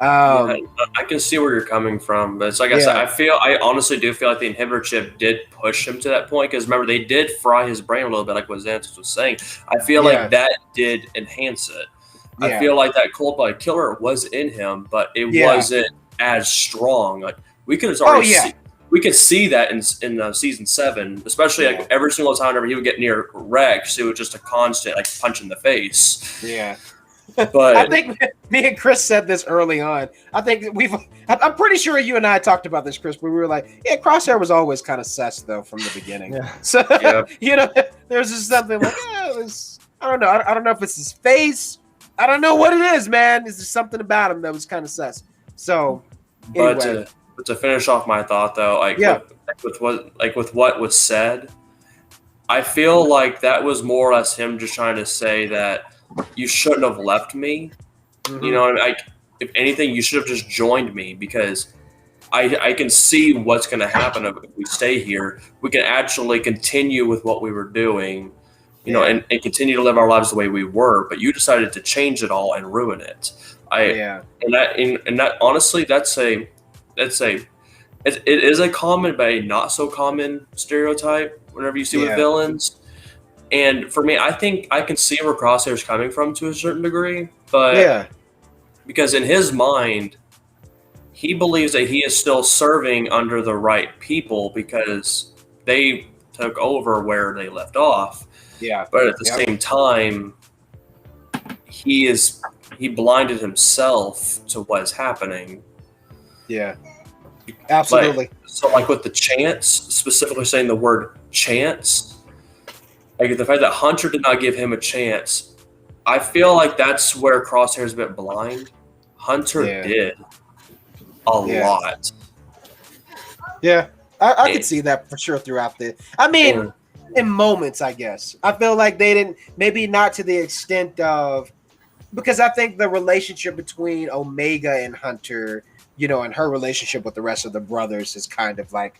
I can see where you're coming from, but it's like I said, I honestly do feel like the inhibitor chip did push him to that point, because remember, they did fry his brain a little bit, like what Xanthus was saying. I feel like that did enhance it. I feel like that cold-blooded killer was in him, but it wasn't as strong. Like, we could have already we could see that in season 7, especially like every single time whenever he would get near Rex, it was just a constant like punch in the face. Yeah. But I think me and Chris said this early on. I think I'm pretty sure you and I talked about this, Chris, but we were like, Crosshair was always kind of sus though from the beginning. Yeah. So there's just something like, I don't know. I don't know if it's his face. I don't know what it is, man. It's just something about him that was kind of sus. So anyway. But to finish off my thought though, with what was said, I feel like that was more or less him just trying to say that you shouldn't have left me. Mm-hmm. You know what I mean? If anything, you should have just joined me, because I can see what's going to happen if we stay here. We can actually continue with what we were doing, and continue to live our lives the way we were. But you decided to change it all and ruin it. And that honestly, it is a common but a not so common stereotype whenever you see with villains. And for me, I think I can see where Crosshair's coming from to a certain degree, but because in his mind, he believes that he is still serving under the right people because they took over where they left off. Yeah. But at the same time, he blinded himself to what is happening. Yeah. Absolutely. So with the chance, specifically saying the word chance, like the fact that Hunter did not give him a chance, I feel like that's where Crosshair's a bit blind. Hunter did a lot. Yeah, I could see that for sure throughout in moments, I guess. I feel like they didn't, maybe not to the extent of, because I think the relationship between Omega and Hunter, and her relationship with the rest of the brothers is kind of like,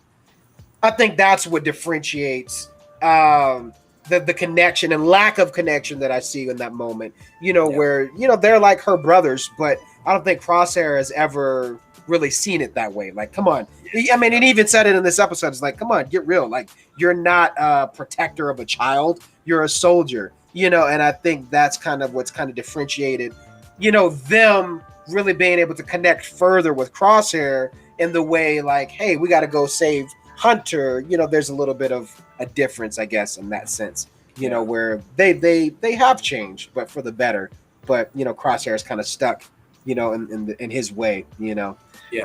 I think that's what differentiates the connection and lack of connection that I see in that moment, where, they're like her brothers, but I don't think Crosshair has ever really seen it that way. Like, come on. I mean, it even said it in this episode. It's like, come on, get real. Like, you're not a protector of a child. You're a soldier, and I think that's kind of what's kind of differentiated, them really being able to connect further with Crosshair in the way like, hey, we got to go save Hunter. There's a little bit of a difference, I guess, in that sense, where they have changed, but for the better. but Crosshair is kind of stuck, in his way, Yeah.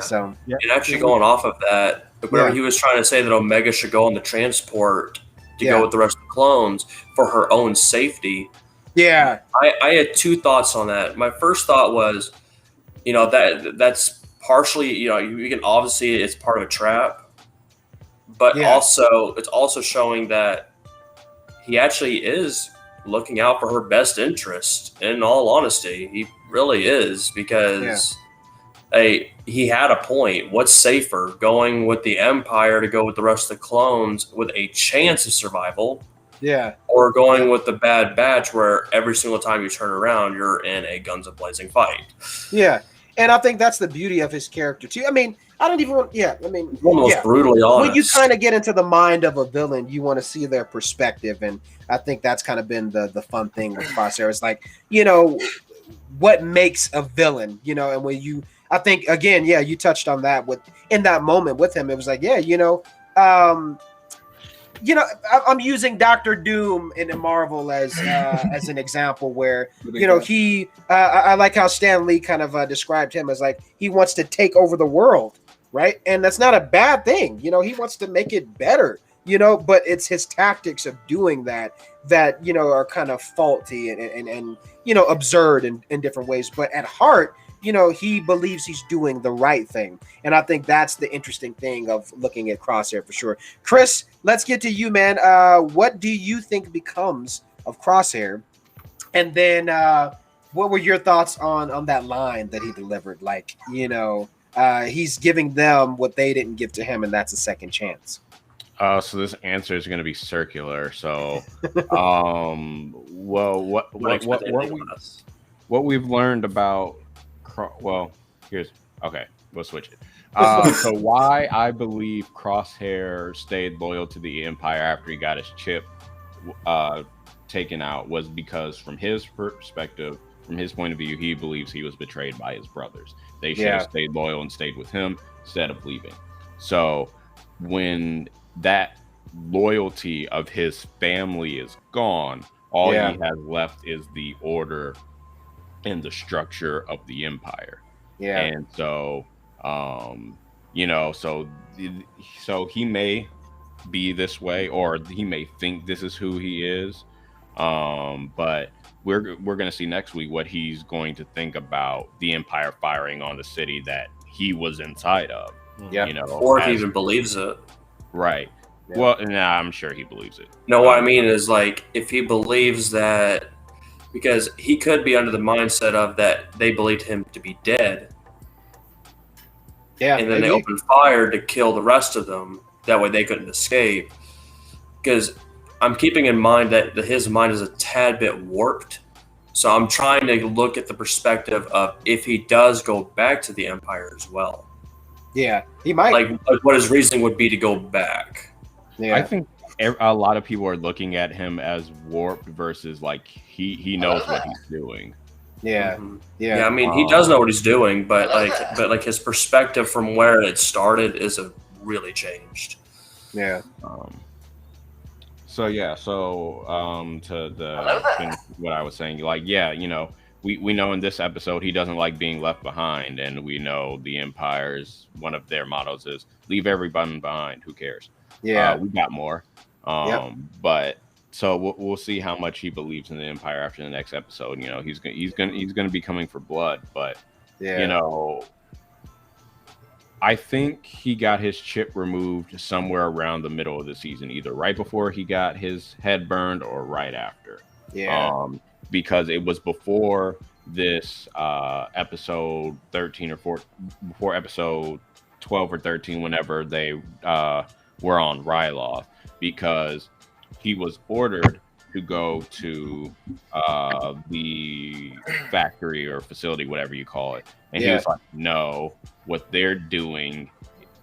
So and actually going off of that, whenever he was trying to say that Omega should go on the transport to go with the rest of the clones for her own safety. Yeah. I had two thoughts on that. My first thought was, that's partially, you can obviously it's part of a trap, but also it's also showing that he actually is looking out for her best interest. In all honesty, he really is, because he had a point. What's safer, going with the Empire to go with the rest of the clones with a chance of survival? Or going with the Bad Batch, where every single time you turn around, you're in a guns a-blazing fight. Yeah, and I think that's the beauty of his character too. I mean, I don't even want. Yeah, I mean, almost brutally honest. When you kind of get into the mind of a villain, you want to see their perspective, and I think that's kind of been the fun thing with Crosshair. It's like, what makes a villain, and when you, I think again, you touched on that in that moment with him. It was like, I'm using Doctor Doom in Marvel as an example where he I like how Stan Lee kind of described him as like he wants to take over the world, right? And that's not a bad thing, he wants to make it better, but it's his tactics of doing that are kind of faulty and absurd in different ways. But at heart, he believes he's doing the right thing. And I think that's the interesting thing of looking at Crosshair for sure. Chris, let's get to you, man. What do you think becomes of Crosshair? And then what were your thoughts on that line that he delivered? Like, he's giving them what they didn't give to him, and that's a second chance. So this answer is going to be circular. So, well, what we've learned about we'll switch it. So why I believe Crosshair stayed loyal to the Empire after he got his chip taken out was because from his perspective, from his point of view, he believes he was betrayed by his brothers. They should have stayed loyal and stayed with him instead of leaving. So when that loyalty of his family is gone, all he has left is the order and the structure of the Empire. And so so he may be this way, or he may think this is who he is, but we're going to see next week what he's going to think about the Empire firing on the city that he was inside of. Or if he even believes it. Right. Well, I'm sure he believes it. No, what I mean is, like, if he believes that, because he could be under the mindset of that they believed him to be dead. And then they opened fire to kill the rest of them. That way they couldn't escape. Because I'm keeping in mind that his mind is a tad bit warped. So I'm trying to look at the perspective of if he does go back to the Empire as well. Yeah, he might. Like what his reasoning would be to go back. I think a lot of people are looking at him as warped versus like he knows what he's doing. Yeah. I mean, he does know what he's doing, but his perspective from where it started is really changed. Yeah. To what I was saying, like, we know in this episode he doesn't like being left behind, and we know the Empire's one of their mottos is leave everyone behind. Who cares? Yeah, we got more. But so we'll see how much he believes in the Empire after the next episode. He's gonna be coming for blood, but I think he got his chip removed somewhere around the middle of the season, either right before he got his head burned or right after. Because it was before this episode 13 or 14, before episode 12 or 13, whenever they were on Ryloth, because he was ordered to go to the factory or facility, whatever you call it. And he was like, no, what they're doing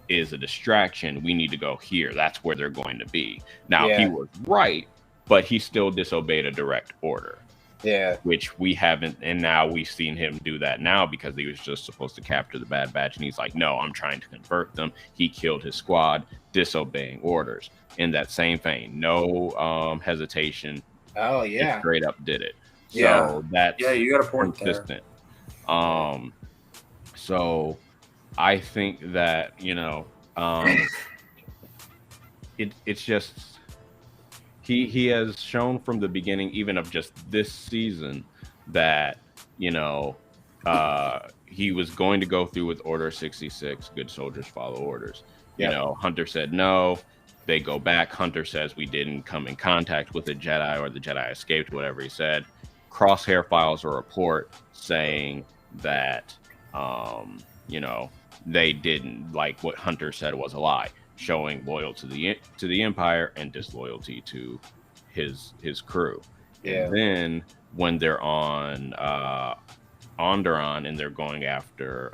is a distraction. We need to go here. That's where they're going to be. Now, he was right, but he still disobeyed a direct order. Which we haven't, and now we've seen him do that now because he was just supposed to capture the Bad Batch, and he's like, no, I'm trying to convert them. He killed his squad, disobeying orders. In that same vein, no hesitation. He straight up did it. So that's you got a point consistent. So I think that, it's just he has shown from the beginning, even of just this season, that he was going to go through with Order 66. Good soldiers follow orders. Hunter said no. They go back. Hunter says we didn't come in contact with the Jedi, or the Jedi escaped, whatever he said. Crosshair files a report saying that they didn't, like what Hunter said was a lie, showing loyalty to the Empire and disloyalty to his crew. And then when they're on Onderon and they're going after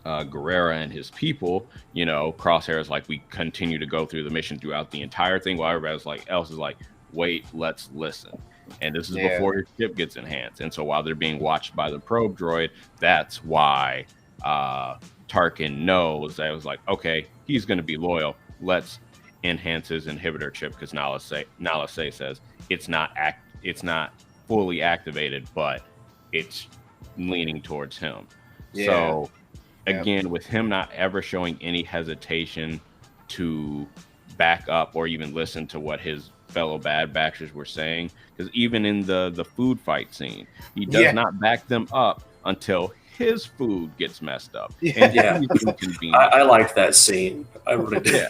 Guerrera and his people, Crosshair is like, we continue to go through the mission throughout the entire thing, while everybody else is like, wait, let's listen. And this is before his ship gets enhanced. And so while they're being watched by the probe droid, that's why Tarkin knows that it was like, okay, he's going to be loyal. Let's enhance his inhibitor chip, because Nala Se says it's not fully activated, but it's leaning towards him. So again, with him not ever showing any hesitation to back up or even listen to what his fellow Bad Batchers were saying, because even in the food fight scene, he does not back them up until his food gets messed up. I liked that scene. I really did.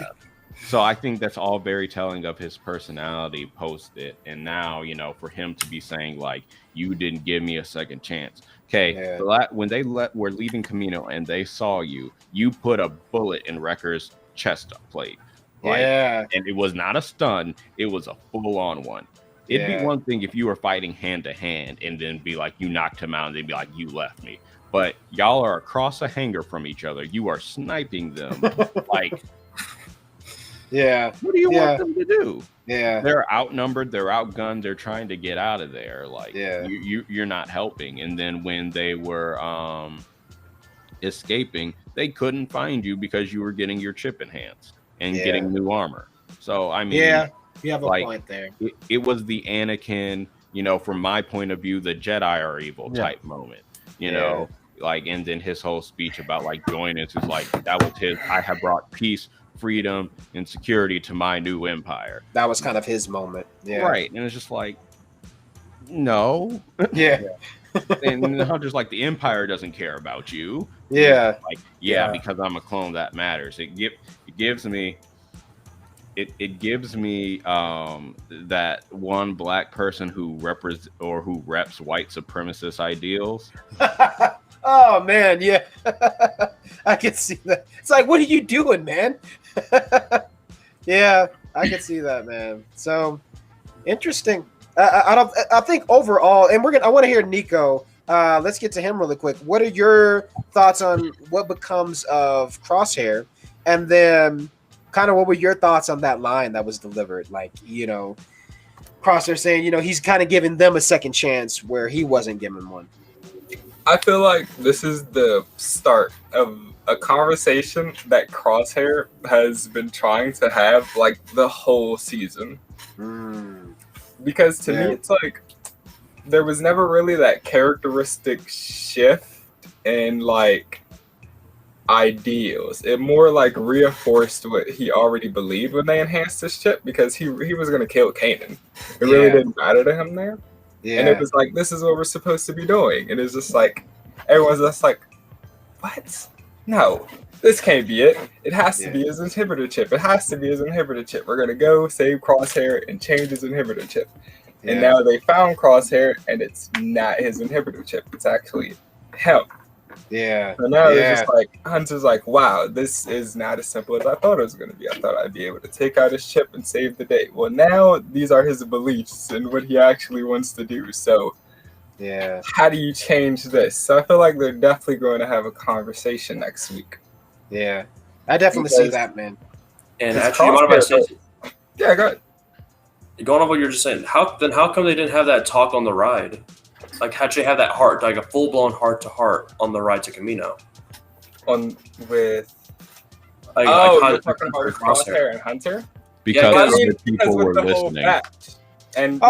So I think that's all very telling of his personality post it. And now, for him to be saying like, you didn't give me a second chance. Okay, when they were leaving Kamino and they saw you put a bullet in Wrecker's chest plate. And it was not a stun, it was a full-on one. It'd be one thing if you were fighting hand to hand and then be like, you knocked him out, and they'd be like, you left me. But y'all are across a hangar from each other. You are sniping them. Like, what do you want them to do? They're outnumbered, they're outgunned, they're trying to get out of there. Like, you're not helping. And then when they were escaping, they couldn't find you because you were getting your chip enhanced and getting new armor. So I mean, you have a point there. It was the Anakin, from my point of view, the Jedi are evil type moment. Like, and then his whole speech about like joining is like, that was his, I have brought peace, freedom, and security to my new empire. That was kind of his moment. Right. And it's just like, no. And Hunter's like, the Empire doesn't care about you. Like, because I'm a clone, that matters. It gives me that one black person who reps white supremacist ideals. Oh man, I can see that. It's like, what are you doing, man? I can see that, man. So interesting. I think overall, and I want to hear Nico. Let's get to him really quick. What are your thoughts on what becomes of Crosshair, and then kind of what were your thoughts on that line that was delivered? Like, Crosshair saying, he's kind of giving them a second chance where he wasn't given one. I feel like this is the start of a conversation that Crosshair has been trying to have like the whole season. Because to me, it's like there was never really that characteristic shift in like ideals. It more like reinforced what he already believed when they enhanced his chip, because he was going to kill Kanan. It really didn't matter to him there. And it was like, this is what we're supposed to be doing. And it's just like, everyone's just like, what? No, this can't be it. It has to be his inhibitor chip. It has to be his inhibitor chip. We're going to go save Crosshair and change his inhibitor chip. And now they found Crosshair, and it's not his inhibitor chip. It's actually him. So now it's just like, Hunter's like, wow, this is not as simple as I thought it was going to be. I thought I'd be able to take out his chip and save the day. Well, now these are his beliefs and what he actually wants to do. So how do you change this? So I feel like they're definitely going to have a conversation next week. I definitely see that, man. And actually, what about something? Go ahead. Going on what you're just saying, how come they didn't have that talk on the ride? Like, how'd you have that heart, like a full-blown heart-to-heart on the ride to Kamino? You're talking about Crosshair and Hunter? Because other people were listening. And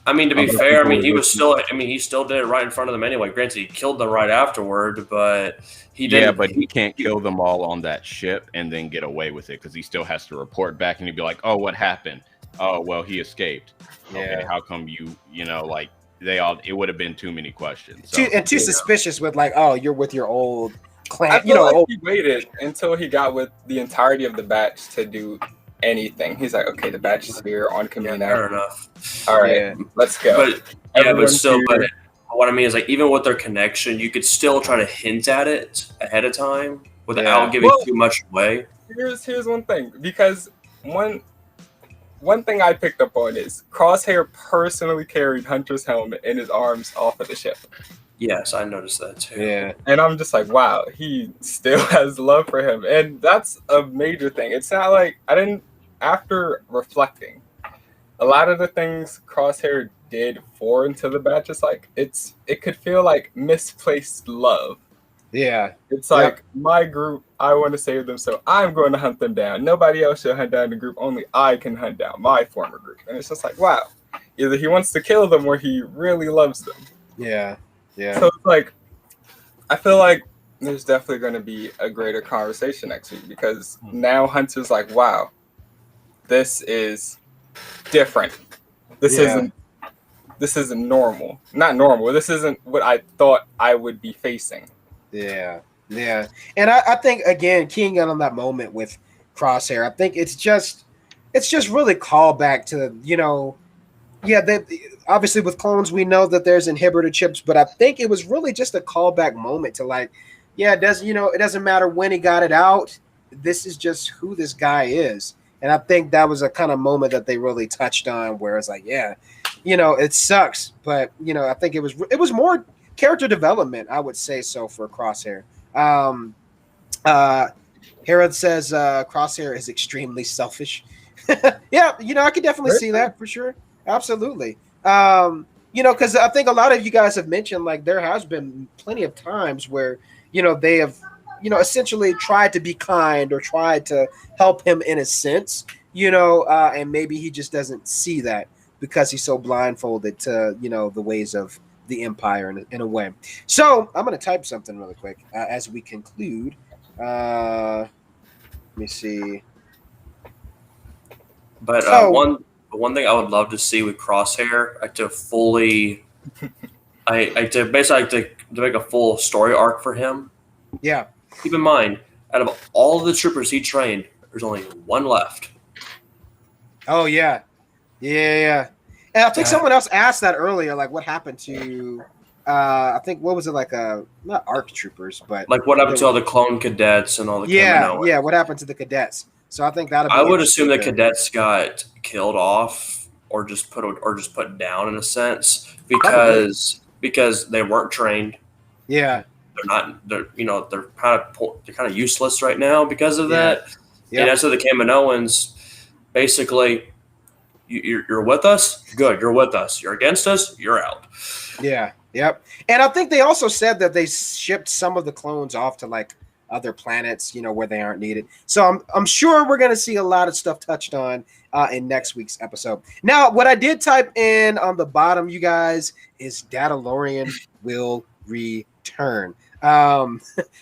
I mean, to be Other fair, I mean, people he still did it right in front of them anyway. Granted, he killed them right afterward, but he didn't. Yeah, but he can't kill them all on that ship and then get away with it because he still has to report back and he'd be like, "Oh, what happened? Oh, well, he escaped. Okay, how come you know, like it would have been too many questions. So, Too suspicious with like, oh, you're with your old clan. I feel like he waited until he got with the entirety of the batch to do anything. He's like, okay, the batch is here on Kamino. Yeah, fair enough. All right, let's go. But what I mean is, like, even with their connection, you could still try to hint at it ahead of time without giving too much away. Here's one thing, because one thing I picked up on is Crosshair personally carried Hunter's helmet in his arms off of the ship. Yes, I noticed that too. Yeah. And I'm just like, wow, he still has love for him. And that's a major thing. It's not like after reflecting, a lot of the things Crosshair did for Into the Batch, it's like, it could feel like misplaced love. Yeah. It's like, my group, I want to save them, so I'm going to hunt them down. Nobody else should hunt down the group. Only I can hunt down my former group. And it's just like, wow. Either he wants to kill them or he really loves them. Yeah. Yeah. So it's like, I feel like there's definitely going to be a greater conversation next week because now Hunter's like, wow, this is different. This isn't normal. Not normal. This isn't what I thought I would be facing. Yeah. Yeah. And I think, again, keying in on that moment with Crosshair, I think it's just really callback to, obviously with clones, we know that there's inhibitor chips, but I think it was really just a callback moment to like, it doesn't matter when he got it out. This is just who this guy is. And I think that was a kind of moment that they really touched on where it's like, it sucks. But, I think it was more character development, I would say so, for Crosshair. Herod says Crosshair is extremely selfish. Yeah, I could definitely see that for sure. Absolutely. Because I think a lot of you guys have mentioned, like, there has been plenty of times where, they have, essentially tried to be kind or tried to help him in a sense, and maybe he just doesn't see that because he's so blindfolded to, the ways of the Empire in a way. So I'm going to type something really quick as we conclude. Let me see. But one thing I would love to see with Crosshair, to make a full story arc for him. Yeah. Keep in mind, out of all the troopers he trained, there's only one left. Oh yeah. Yeah. And I think someone else asked that earlier, like what happened to I think what was it, like not ARC troopers, but like what happened to all the clone cadets and all the Kamino? What happened to the cadets? So I think I would assume the cadets got killed off or just put down in a sense because they weren't trained. Yeah. They're kind of useless right now because of that. Yeah. And as for the Kaminoans, basically you're with us, good, you're with us. You're against us, you're out. Yeah. Yep. And I think they also said that they shipped some of the clones off to like other planets, where they aren't needed. So I'm sure we're going to see a lot of stuff touched on in next week's episode. Now, what I did type in on the bottom, you guys, is DadaLorian will return.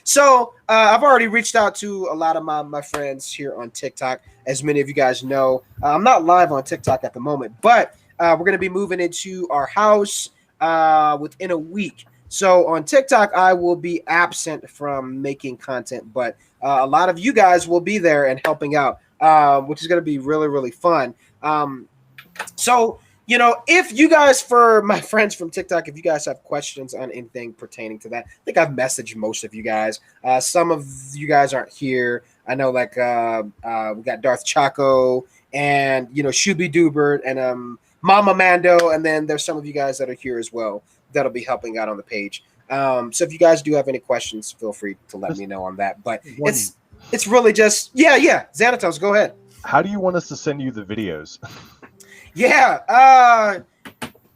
So I've already reached out to a lot of my friends here on TikTok. As many of you guys know, I'm not live on TikTok at the moment, but we're going to be moving into our house within a week. So on TikTok, I will be absent from making content, but a lot of you guys will be there and helping out, which is going to be really, really fun. So, if you guys, for my friends from TikTok, if you guys have questions on anything pertaining to that, I think I've messaged most of you guys. Some of you guys aren't here. I know, like, we got Darth Chaco and, Shuby Dubert and Mama Mando, and then there's some of you guys that are here as well that'll be helping out on the page. So if you guys do have any questions, feel free to let me know on that. But it's really just, Xanatos, go ahead. How do you want us to send you the videos? Yeah,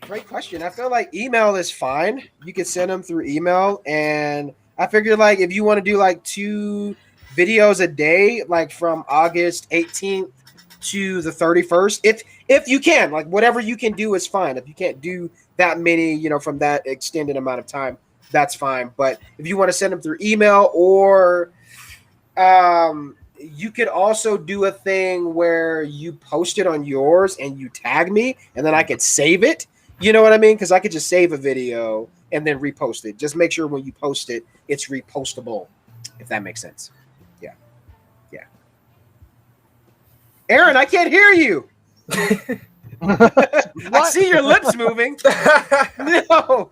great question. I feel like email is fine. You can send them through email, and I figured like if you want to do like 2 videos a day, like from August 18th to the 31st, if you can, like whatever you can do is fine. If you can't do that many, you know, from that extended amount of time, that's fine. But if you want to send them through email, or you could also do a thing where you post it on yours and you tag me, and then I could save it. You know what I mean? Because I could just save a video and then repost it. Just make sure when you post it, it's repostable, if that makes sense. Yeah. Yeah. Aaron, I can't hear you. I see your lips moving. No.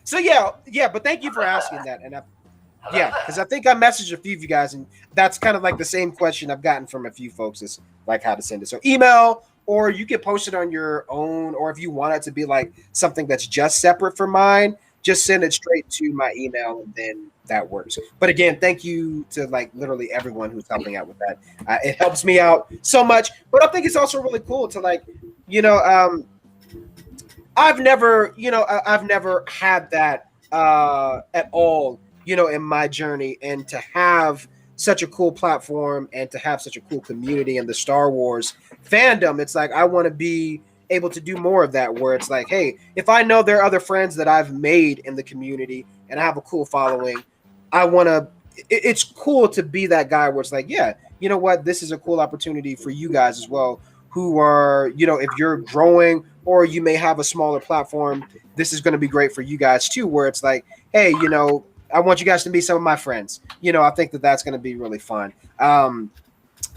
So yeah, but thank you for asking that. And because I think I messaged a few of you guys, and that's kind of like the same question I've gotten from a few folks is like how to send it. So email, or you can post it on your own, or if you want it to be like something that's just separate from mine, just send it straight to my email, and then that works. But again, thank you to like literally everyone who's helping out with that. It helps me out so much. But I think it's also really cool to like, you know, I've never had that at all, you know, in my journey, and to have such a cool platform and to have such a cool community in the Star Wars fandom, it's like I want to be able to do more of that, where it's like, hey, if I know there are other friends that I've made in the community and I have a cool following, I want to, it's cool to be that guy where it's like, yeah, you know what, this is a cool opportunity for you guys as well, who are, you know, if you're growing or you may have a smaller platform, this is going to be great for you guys too, where it's like, hey, you know, I want you guys to be some of my friends. You know, I think that that's going to be really fun.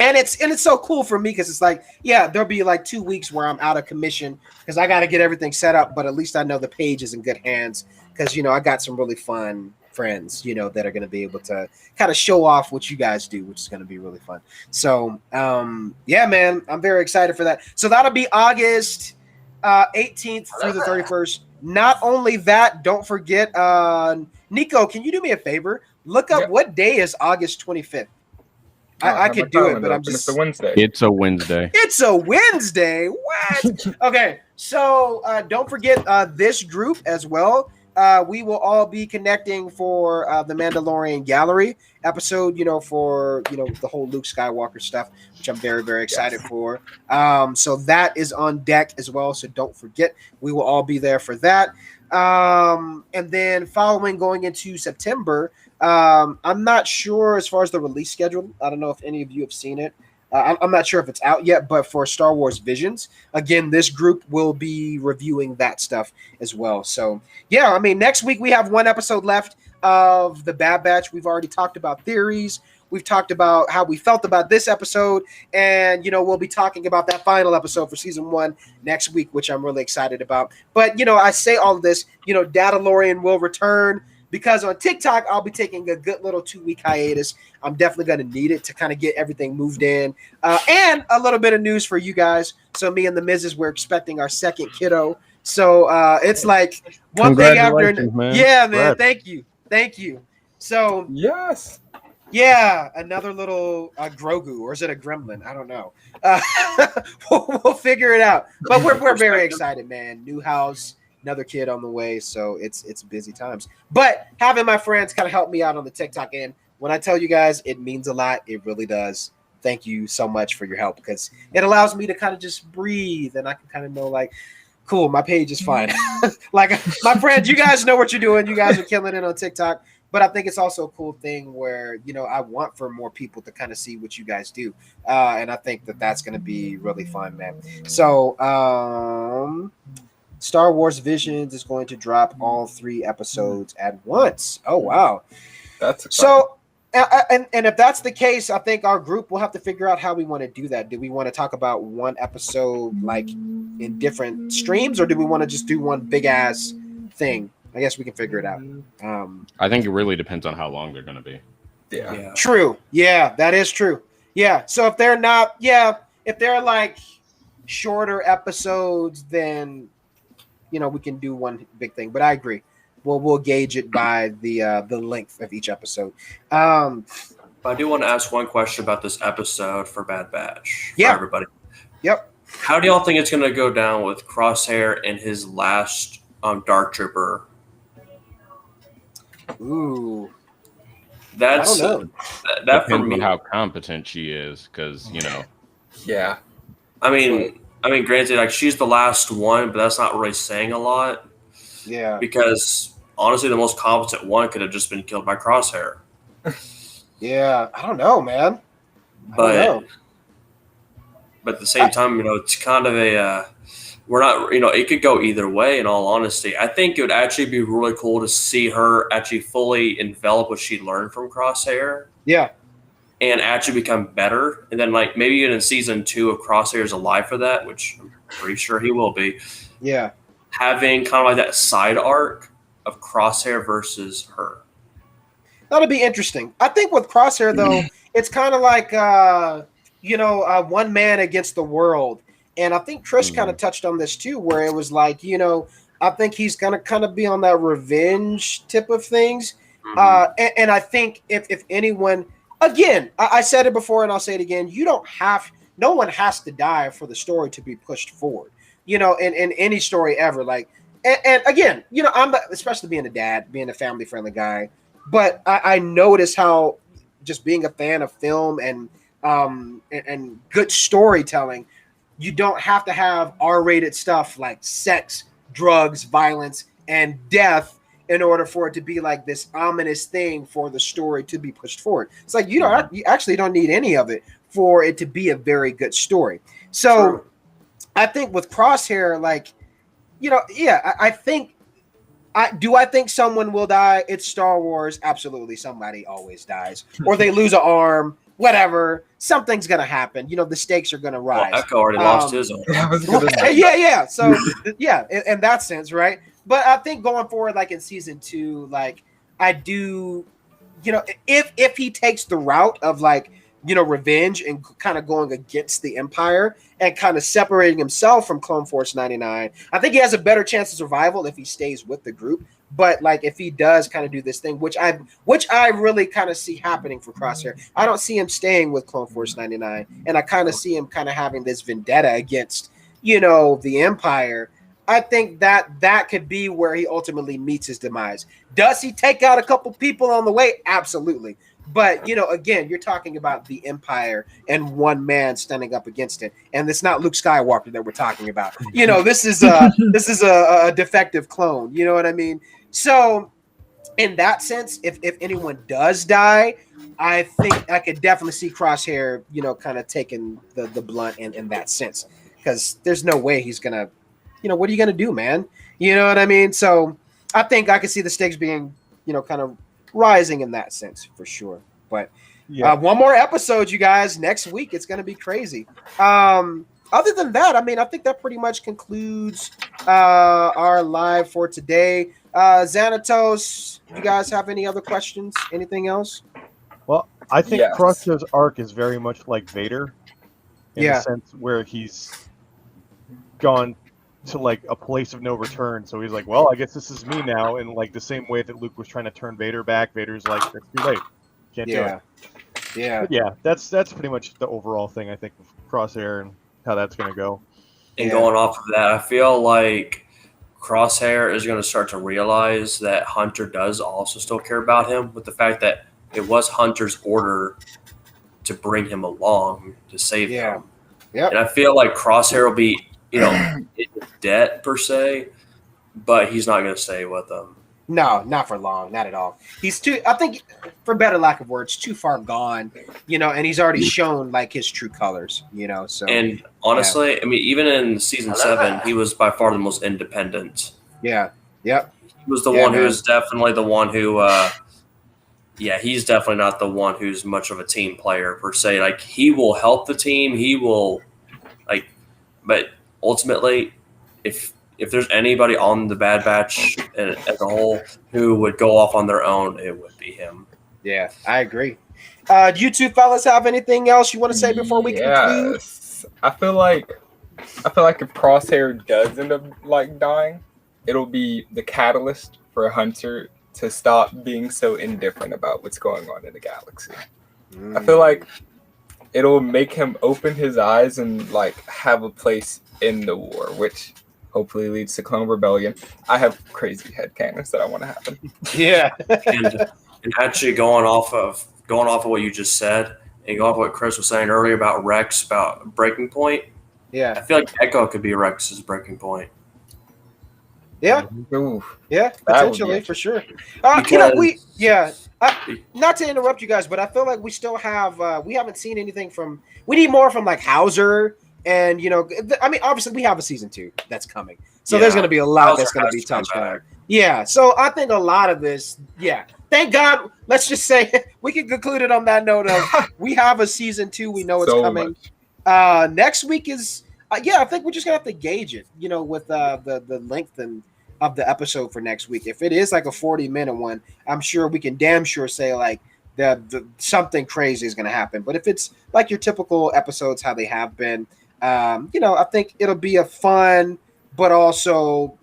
And it's so cool for me because it's like, yeah, there'll be like 2 weeks where I'm out of commission because I got to get everything set up, but at least I know the page is in good hands because, you know, I got some really fun friends, you know, that are going to be able to kind of show off what you guys do, which is going to be really fun. So, yeah, man, I'm very excited for that. So that'll be August 18th through the 31st. Not only that, don't forget, Nico, can you do me a favor? Look up what day is August 25th. I could do it, but I'm just. It's a Wednesday. It's a Wednesday. It's a Wednesday. What? Okay, so don't forget this group as well. We will all be connecting for the Mandalorian Gallery episode, you know, for, you know, the whole Luke Skywalker stuff, which I'm very, very excited for. So that is on deck as well. So don't forget, we will all be there for that. And then following going into September, I'm not sure as far as the release schedule. I don't know if any of you have seen it. I'm not sure if it's out yet, but for Star Wars Visions, again, this group will be reviewing that stuff as well. So, yeah, I mean, next week we have one episode left of the Bad Batch. We've already talked about theories. We've talked about how we felt about this episode. And, you know, we'll be talking about that final episode for season 1 next week, which I'm really excited about. But, you know, I say all of this, you know, DadaLorian will return. Because on TikTok, I'll be taking a good little 2-week hiatus. I'm definitely going to need it to kind of get everything moved in. And a little bit of news for you guys. So me and the Mrs., we're expecting our second kiddo. So it's like one thing after another. Man. Yeah, man. Thank you. Thank you. So yes. Yeah, another little Grogu, or is it a gremlin? I don't know. We'll figure it out. But we're very excited, man. New house. Another kid on the way, so it's busy times. But having my friends kind of help me out on the TikTok end, when I tell you guys, it means a lot. It really does. Thank you so much for your help because it allows me to kind of just breathe, and I can kind of know like, cool, my page is fine. Like my friends, you guys know what you're doing. You guys are killing it on TikTok. But I think it's also a cool thing where, you know, I want for more people to kind of see what you guys do. And I think that that's going to be really fun, man. So, Star Wars Visions is going to drop all 3 episodes at once. Oh, wow. That's exciting. So, and if that's the case, I think our group will have to figure out how we want to do that. Do we want to talk about one episode like in different streams, or do we want to just do one big ass thing? I guess we can figure it out. I think it really depends on how long they're going to be. Yeah. True. Yeah, that is true. Yeah. So if they're not, if they're like shorter episodes, then, you know, we can do one big thing. But I agree. We'll gauge it by the length of each episode. But I do want to ask one question about this episode for Bad Batch. For everybody. Yep. How do y'all think it's going to go down with Crosshair and his last Dark Trooper? Ooh. That's I don't know. That for Depends me. on how competent she is, because Yeah. I mean, granted, like she's the last one, but that's not really saying a lot. Yeah. Because honestly, the most competent one could have just been killed by Crosshair. Yeah, I don't know, man. But at the same time, it's kind of a we're not, it could go either way. In all honesty, I think it would actually be really cool to see her actually fully envelop what she learned from Crosshair. Yeah. And actually become better, and then like maybe even in season 2 of Crosshair's alive for that, which I'm pretty sure he will be. Yeah. Having kind of like that side arc of Crosshair versus her. That'll be interesting. I think with Crosshair though, it's kind of like one man against the world, and I think Trish kind of touched on this too, where it was like I think he's gonna kind of be on that revenge tip of things, and I think if anyone. Again, I said it before and I'll say it again. No one has to die for the story to be pushed forward, in any story ever. Like, and again, especially being a dad, being a family friendly guy, but I notice how just being a fan of film and good storytelling, you don't have to have R-rated stuff like sex, drugs, violence, and death in order for it to be like this ominous thing for the story to be pushed forward. It's like, you actually don't need any of it for it to be a very good story. So True. I think with Crosshair, like, I think someone will die? It's Star Wars. Absolutely. Somebody always dies, or they lose an arm, whatever. Something's going to happen. The stakes are going to rise. Well, Echo already lost his arm. Yeah. So yeah, in that sense, right? But I think going forward, like in season 2, like I do, if he takes the route of like, revenge and kind of going against the Empire and kind of separating himself from Clone Force 99, I think he has a better chance of survival if he stays with the group. But like if he does kind of do this thing, which I really kind of see happening for Crosshair, I don't see him staying with Clone Force 99, and I kind of see him kind of having this vendetta against, the Empire. I think that could be where he ultimately meets his demise. Does he take out a couple people on the way? Absolutely. But, again, you're talking about the Empire and one man standing up against it. And it's not Luke Skywalker that we're talking about. This is a defective clone. You know what I mean? So in that sense, if anyone does die, I think I could definitely see Crosshair, kind of taking the blunt in that sense. Because there's no way he's going to, what are you going to do, man? You know what I mean? So I think I could see the stakes being, kind of rising in that sense for sure. But one more episode, you guys, next week. It's going to be crazy. Other than that, I mean, I think that pretty much concludes our live for today. Xanatos, you guys have any other questions? Anything else? Well, I think Crosshair's arc is very much like Vader in the sense where he's gone to like a place of no return. So he's like, well, I guess this is me now. And like the same way that Luke was trying to turn Vader back, Vader's like, that's too late. Can't do it. Yeah. But yeah, that's pretty much the overall thing, I think, of Crosshair and how that's going to go. And going off of that, I feel like Crosshair is going to start to realize that Hunter does also still care about him, with the fact that it was Hunter's order to bring him along to save him. Yeah. And I feel like Crosshair will be, in debt per se, but he's not going to stay with them. No, not for long, not at all. He's too, I think, for better lack of words, too far gone, and he's already shown like his true colors, so. And honestly, I mean, even in season 7, he was by far the most independent. Yeah. Yep. He was the one who was definitely the one who, he's definitely not the one who's much of a team player per se. Like, he will help the team. He will, but ultimately, if there's anybody on the Bad Batch as a whole who would go off on their own, it would be him. Yeah, I agree. Do you two fellas have anything else you want to say before we conclude? I feel like if Crosshair does end up like dying, it'll be the catalyst for Hunter to stop being so indifferent about what's going on in the galaxy. I feel like it'll make him open his eyes and like have a place in the war, which hopefully leads to Clone Rebellion. I have crazy headcanons that I want to happen. Yeah. And actually going off of what you just said, and going off what Chris was saying earlier about Rex, about breaking point. Yeah. I feel like Echo could be Rex's breaking point. Yeah. Ooh, yeah, potentially for sure. Not to interrupt you guys, but I feel like we still have we haven't seen anything from. We need more from like Hauser, and I mean, obviously we have a season 2 that's coming, so there's going to be a lot that's going to be touched on. Yeah, so I think a lot of this. Yeah, thank God. Let's just say we can conclude it on that note of we have a season 2. We know it's coming. Next week is. I think we're just gonna have to gauge it, with the length of the episode for next week. If it is like a 40-minute one, I'm sure we can damn sure say like the something crazy is gonna happen. But if it's like your typical episodes, how they have been, I think it'll be a fun, but also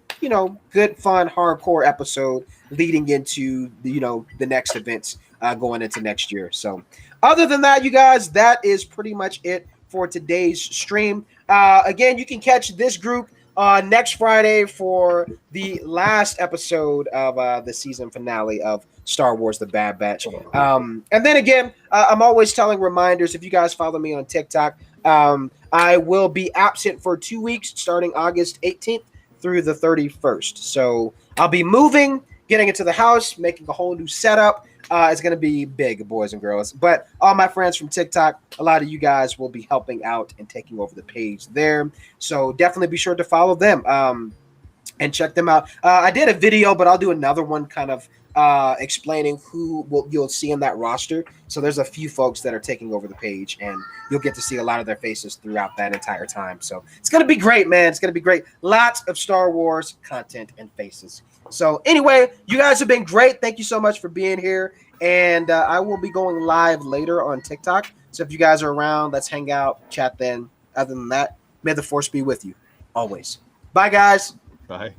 good, fun, hardcore episode leading into the next events going into next year. So, other than that, you guys, that is pretty much it for today's stream. Again, you can catch this group next Friday for the last episode of the season finale of Star Wars The Bad Batch. And then again, I'm always telling reminders, if you guys follow me on TikTok, I will be absent for 2 weeks starting August 18th through the 31st. So I'll be moving, getting into the house, making a whole new setup. It's going to be big, boys and girls. But all my friends from TikTok, a lot of you guys will be helping out and taking over the page there. So definitely be sure to follow them and check them out. I did a video, but I'll do another one kind of explaining who you'll see in that roster. So there's a few folks that are taking over the page, and you'll get to see a lot of their faces throughout that entire time. So it's going to be great, man. It's going to be great. Lots of Star Wars content and faces. So anyway, you guys have been great. Thank you so much for being here. And I will be going live later on TikTok. So if you guys are around, let's hang out, chat then. Other than that, may the force be with you always. Bye, guys. Bye.